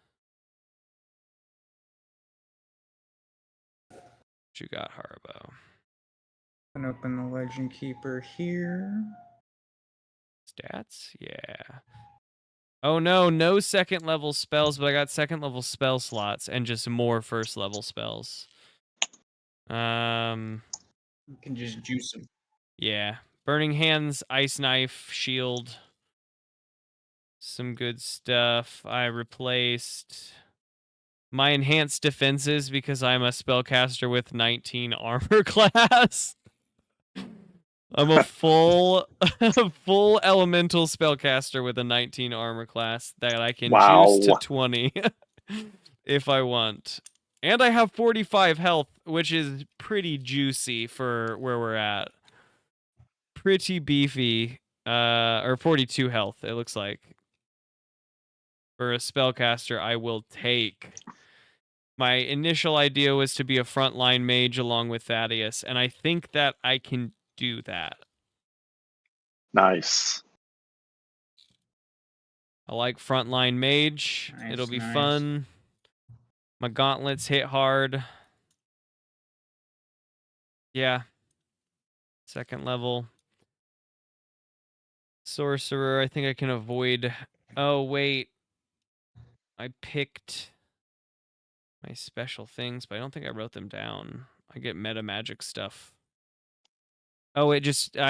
S4: What you got, Haribo?
S5: And open the Legend Keeper here.
S4: Stats? Yeah. Oh no second level spells, but I got second level spell slots and just more first level spells.
S5: You can just juice them.
S4: Yeah. Burning Hands, Ice Knife, Shield. Some good stuff. I replaced my enhanced defenses because I'm a spellcaster with 19 armor class. I'm a full elemental spellcaster with a 19 armor class that I can juice to 20 if I want. And I have 45 health, which is pretty juicy for where we're at. Pretty beefy. Or 42 health, it looks like. For a spellcaster, I will take. My initial idea was to be a frontline mage along with Thaddeus, and I think that I can do that.
S1: Nice.
S4: I like frontline mage.
S5: Nice,
S4: It'll be
S5: nice.
S4: fun. My gauntlets hit hard. Yeah. Second level. Sorcerer, I think I can avoid. Oh, wait. I picked my special things, but I don't think I wrote them down. I get meta magic stuff. Oh, I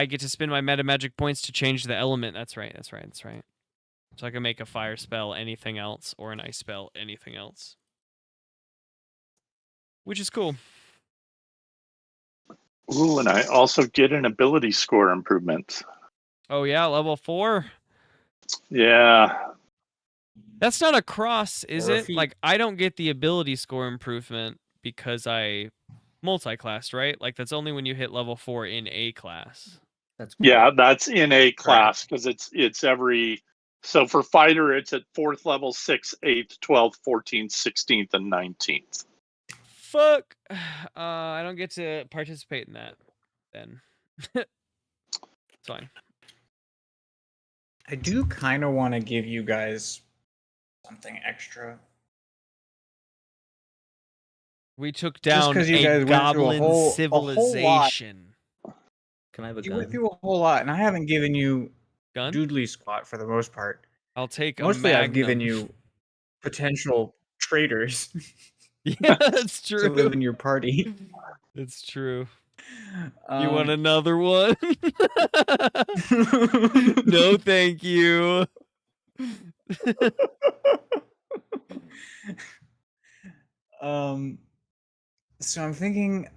S4: get to spend my meta magic points to change the element. That's right. So I can make a fire spell anything else or an ice spell anything else. Which is cool.
S1: Ooh, and I also get an ability score improvement.
S4: Oh yeah, level 4?
S1: Yeah.
S4: That's not a cross, is
S5: Or a
S4: it?
S5: feat.
S4: Like, I don't get the ability score improvement because I multi-classed, right? Like, that's only when you hit level 4 in a class.
S3: That's cool.
S1: Yeah, that's in a class because it's every. So for fighter, it's at 4th level, 6th, 8th, 12th, 14th, 16th, and 19th.
S4: Fuck. I don't get to participate in that then. It's fine.
S5: I do kind of want to give you guys something extra.
S4: We took down
S5: 'cause you
S4: a
S5: guys went through a
S4: goblin
S5: whole lot.
S4: civilization.
S3: Can I have a
S5: You
S3: gun?
S5: went through a whole lot, and I haven't given you
S4: Gun?
S5: doodly squat for the most part.
S4: I'll take
S5: Mostly,
S4: a
S5: I've given
S4: magnum.
S5: you potential traitors
S4: Yeah, that's
S5: to
S4: true.
S5: live in your party.
S4: It's true. You want another one? No, thank you.
S5: So I'm thinking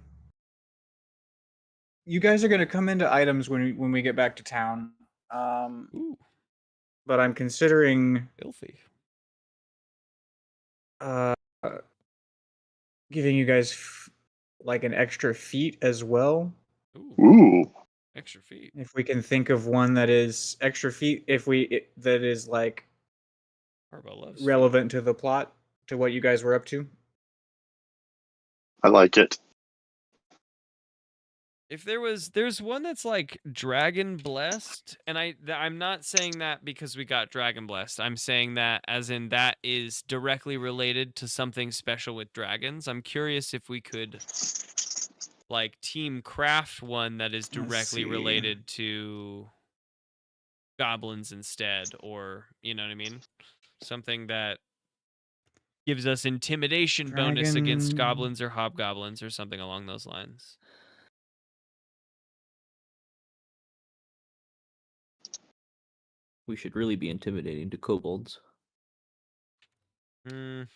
S5: you guys are going to come into items when we get back to town.
S4: Ooh,
S5: But I'm considering
S4: filthy.
S5: giving you guys like an extra feat as well.
S1: Ooh.
S4: Extra feet.
S5: If we can think of one that is extra feat, that is like relevant to the plot, to what you guys were up to.
S1: I like it.
S4: If there's one that's like dragon blessed, and I'm not saying that because we got dragon blessed. I'm saying that as in that is directly related to something special with dragons. I'm curious if we could like team craft one that is directly related to goblins instead, or you know what I mean? Something that gives us intimidation bonus against goblins or hobgoblins or something along those lines.
S3: We should really be intimidating to kobolds.
S4: Maybe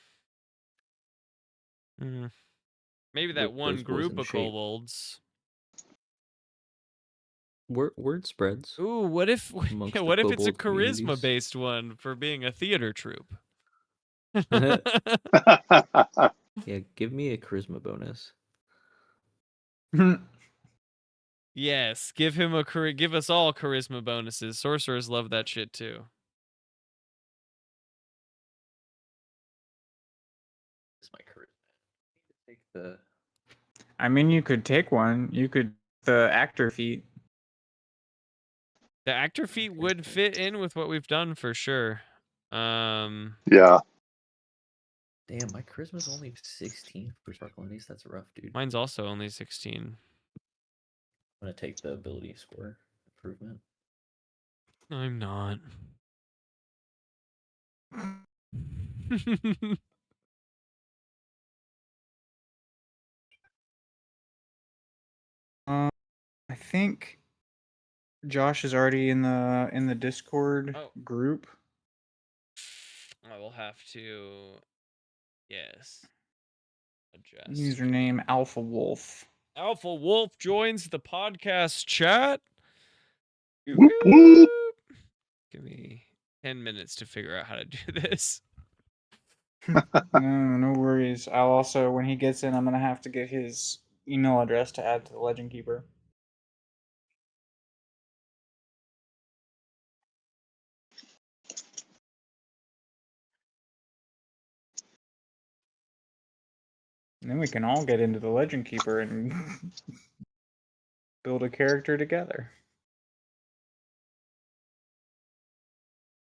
S4: that one group of kobolds.
S3: Word spreads.
S4: Ooh, what if it's a
S3: communities.
S4: charisma-based one for being a theater troupe?
S3: Yeah, give me a charisma bonus.
S4: Yes, give us all charisma bonuses. Sorcerers love that shit too.
S3: It's my charisma. Take the.
S5: I mean, you could take one. You could the actor feat.
S4: The actor feat would fit in with what we've done for sure.
S1: Yeah.
S3: Damn, my charisma's only 16 for sparkle these. That's rough, dude.
S4: Mine's also only 16.
S3: I'm gonna take the ability score improvement.
S4: I'm not.
S5: I think Josh is already in the Discord group.
S4: I will have to. Yes. Adjust.
S5: Username Alpha Wolf.
S4: Alpha Wolf joins the podcast chat.
S1: Whoop, whoop.
S4: Give me 10 minutes to figure out how to do this.
S5: No worries. I'll also, when he gets in, I'm gonna have to get his email address to add to the Legend Keeper. And then we can all get into the Legend Keeper and build a character together.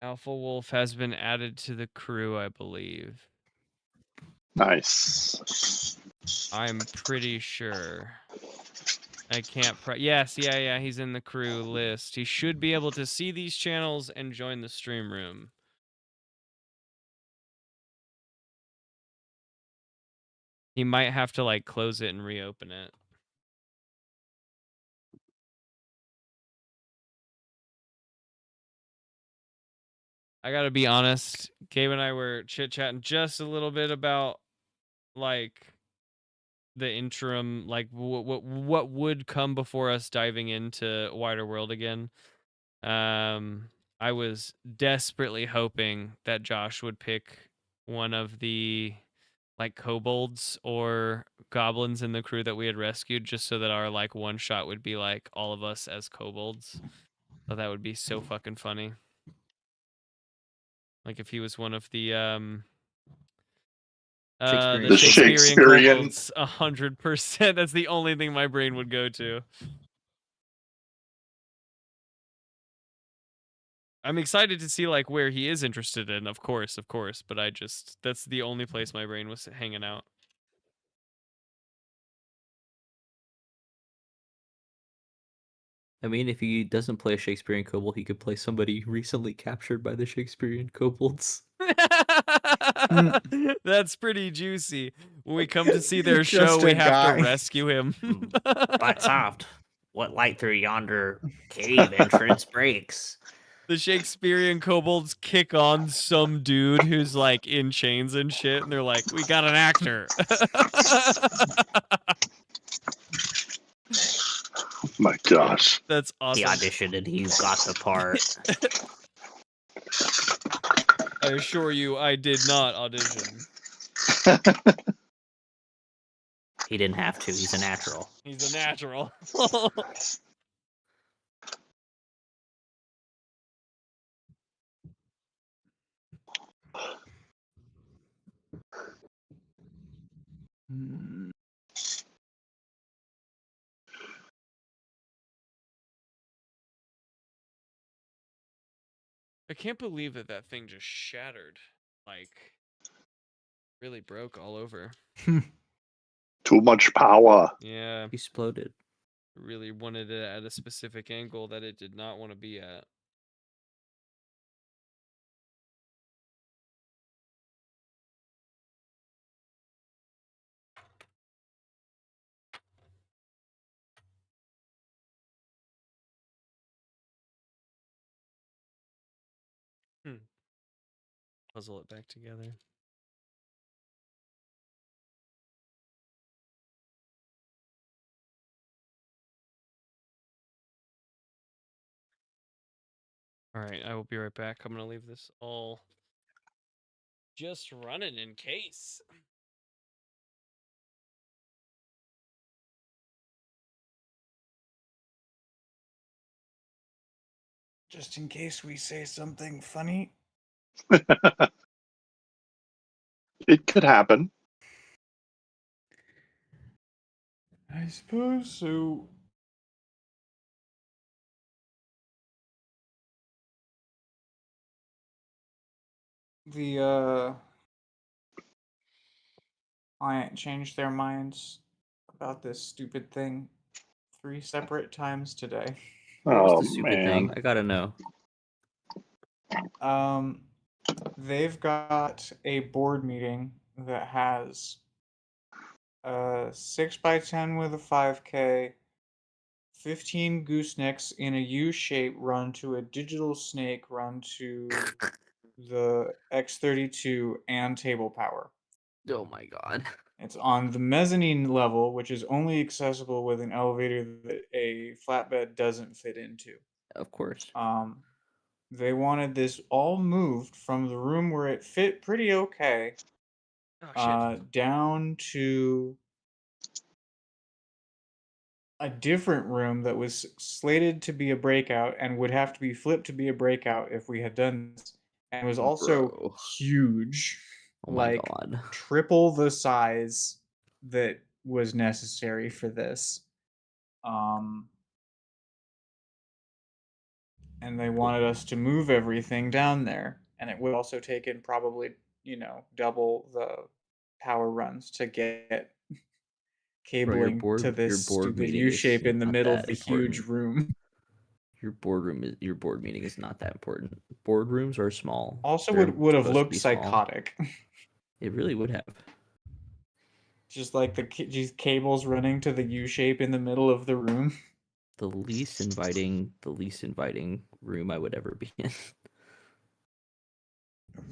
S4: Alpha Wolf has been added to the crew, I believe.
S1: Nice.
S4: I'm pretty sure. I can't. Yes, yeah, he's in the crew list. He should be able to see these channels and join the stream room. He might have to like close it and reopen it. I gotta be honest, Gabe and I were chit-chatting just a little bit about like the interim, like what would come before us diving into Wider World again. I was desperately hoping that Josh would pick one of the like kobolds or goblins in the crew that we had rescued, just so that our like one shot would be like all of us as kobolds. So that would be so fucking funny. Like if he was one of the Shakespearean kobolds, 100%. That's the only thing my brain would go to. I'm excited to see like where he is interested in, of course, but that's the only place my brain was hanging out.
S3: I mean, if he doesn't play a Shakespearean kobold, he could play somebody recently captured by the Shakespearean kobolds.
S4: That's pretty juicy. When we come to see their show, we have to rescue him.
S3: But soft. What light through yonder cave entrance breaks?
S4: The Shakespearean kobolds kick on some dude who's like in chains and shit, and they're like, "We got an actor."
S1: Oh my gosh.
S4: That's awesome.
S3: He auditioned and he got the part.
S4: I assure you, I did not audition.
S3: He didn't have to. He's a natural.
S4: He's a natural. I can't believe that thing just shattered. Like, really broke all over.
S1: Too much power.
S4: Yeah.
S3: Exploded.
S4: Really wanted it at a specific angle that it did not want to be at. puzzle it back together. All right, I will be right back. I'm going to leave this all just running in case.
S5: Just in case we say something funny.
S1: It could happen.
S5: I suppose so. The client changed their minds about this stupid thing 3 separate times today.
S3: What was
S1: Oh
S3: the stupid
S1: man.
S3: thing? I gotta know.
S5: They've got a board meeting that has 6x10 with a 5K, 15 goosenecks in a U shape run to a digital snake run to the X32 and table power.
S3: Oh my god.
S5: It's on the mezzanine level, which is only accessible with an elevator that a flatbed doesn't fit into.
S3: Of course.
S5: They wanted this all moved from the room where it fit pretty okay down to a different room that was slated to be a breakout and would have to be flipped to be a breakout if we had done this. And was also huge.
S3: Oh my god.
S5: Triple the size that was necessary for this. And they wanted us to move everything down there. And it would also take in probably, double the power runs to get cabling to this stupid U shape in the middle of the huge room.
S3: Your board meeting is not that important. Boardrooms are small.
S5: Also would have looked psychotic.
S3: It really would have.
S5: Just like these cables running to the U shape in the middle of the room.
S3: The least inviting room I would ever be in.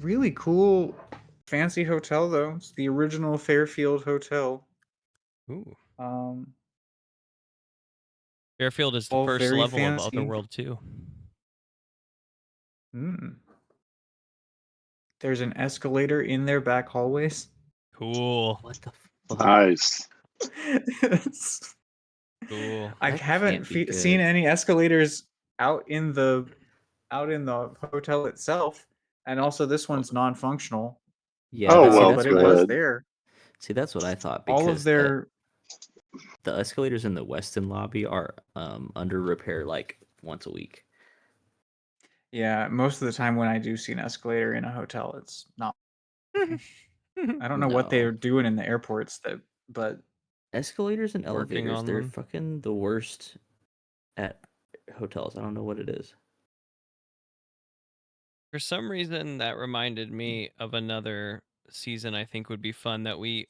S5: Really cool, fancy hotel though. It's the original Fairfield Hotel.
S4: Ooh.
S5: Fairfield
S4: is the first level of Otherworld 2.
S5: There's an escalator in their back hallways.
S4: Cool.
S3: What the fuck?
S1: Nice.
S4: Cool.
S5: I haven't seen any escalators out in the hotel itself, and also this one's non-functional.
S3: Yeah.
S1: But
S5: it was there.
S3: See, that's what I thought.
S5: All of
S3: the escalators in the Westin lobby are under repair like once a week.
S5: Yeah, most of the time when I do see an escalator in a hotel, it's not. I don't know what they're doing in the airports, but
S3: escalators and elevators, they're
S4: them.
S3: fucking the worst at hotels. I don't know what it is.
S4: For some reason, that reminded me of another season I think would be fun that we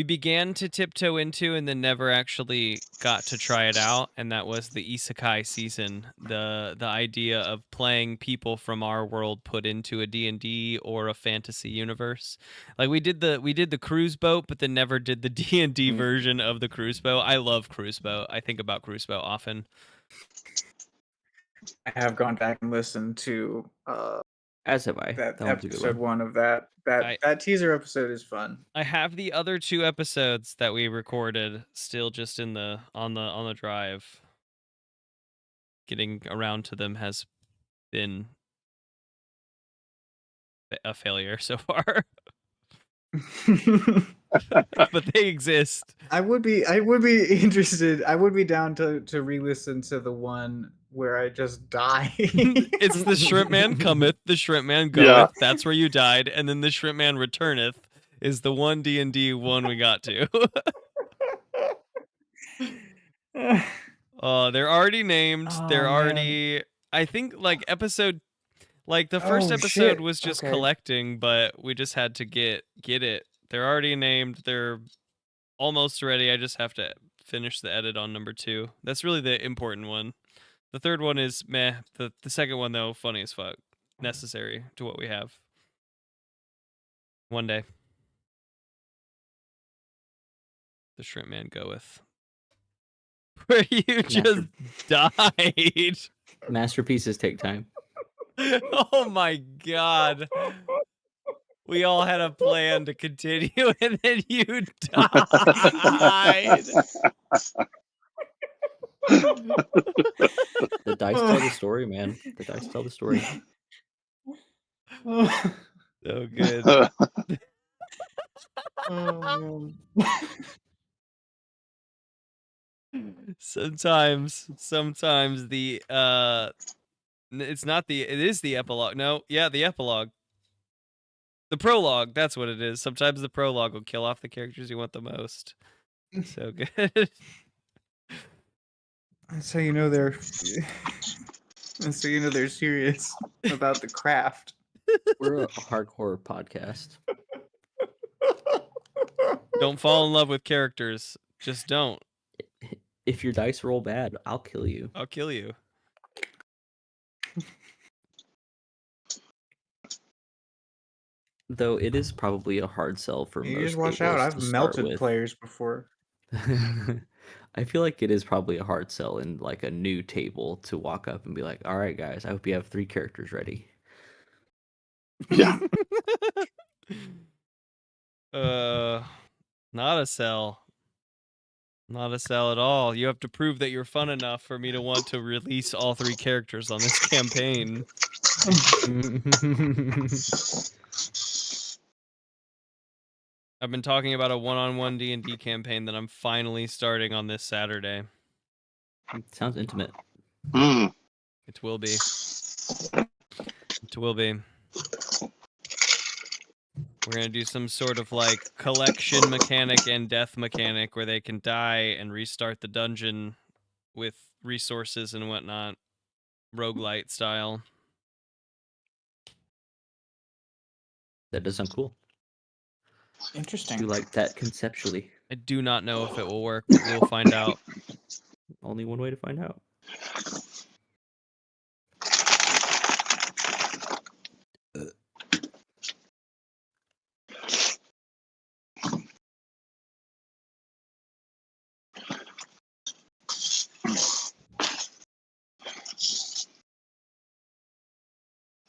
S4: began to tiptoe into and then never actually got to try it out, and that was the isekai season. The idea of playing people from our world put into a D&D or a fantasy universe. Like we did the cruise boat, but then never did the D&D version of the cruise boat. I love cruise boat. I think about cruise boat often.
S5: I have gone back and listened to
S3: as have I.
S5: That episode 1 of that teaser episode is fun.
S4: I have the other 2 episodes that we recorded still just on the drive. Getting around to them has been a failure so far. But they exist.
S5: I would be interested. I would be down to re-listen to the one where I just die.
S4: It's the Shrimp Man cometh, the Shrimp Man goeth. Yeah. That's where you died, and then the Shrimp Man returneth is the one D&D one we got to. They're already named. They're already. I think like episode. Like the first episode was just collecting, but we just had to get it. They're already named. They're almost ready. I just have to finish the edit on number 2. That's really the important one. The third one is meh. The second one though, funny as fuck. necessary to what we have. One day. The Shrimp Man goeth. Where you just died.
S3: Masterpieces take time.
S4: Oh my god. We all had a plan to continue and then you died.
S3: The dice tell the story, man. The dice tell the story.
S4: So good. Sometimes the it is the epilogue. No, yeah, the epilogue. The prologue, that's what it is. Sometimes the prologue will kill off the characters you want the most. So good.
S5: That's how you know they're serious about the craft.
S3: We're a hardcore podcast.
S4: Don't fall in love with characters. Just don't.
S3: If your dice roll bad, I'll kill you.
S4: I'll kill you.
S3: Though it is probably a hard sell for most.
S5: You just watch out.
S3: tables
S5: I've
S3: to start
S5: melted
S3: with.
S5: players before.
S3: I feel like it is probably a hard sell in like a new table to walk up and be like, all right, guys, I hope you have 3 characters ready.
S1: Yeah.
S4: Not a sell. Not a sell at all. You have to prove that you're fun enough for me to want to release all 3 characters on this campaign. I've been talking about a one-on-one D&D campaign that I'm finally starting on this Saturday.
S3: Sounds intimate.
S1: Mm.
S4: It will be. It will be. We're going to do some sort of like collection mechanic and death mechanic where they can die and restart the dungeon with resources and whatnot. Roguelite style.
S3: That does sound cool.
S5: Interesting.
S3: You like that conceptually.
S4: I do not know if it will work, but we'll find out.
S3: Only one way to find out.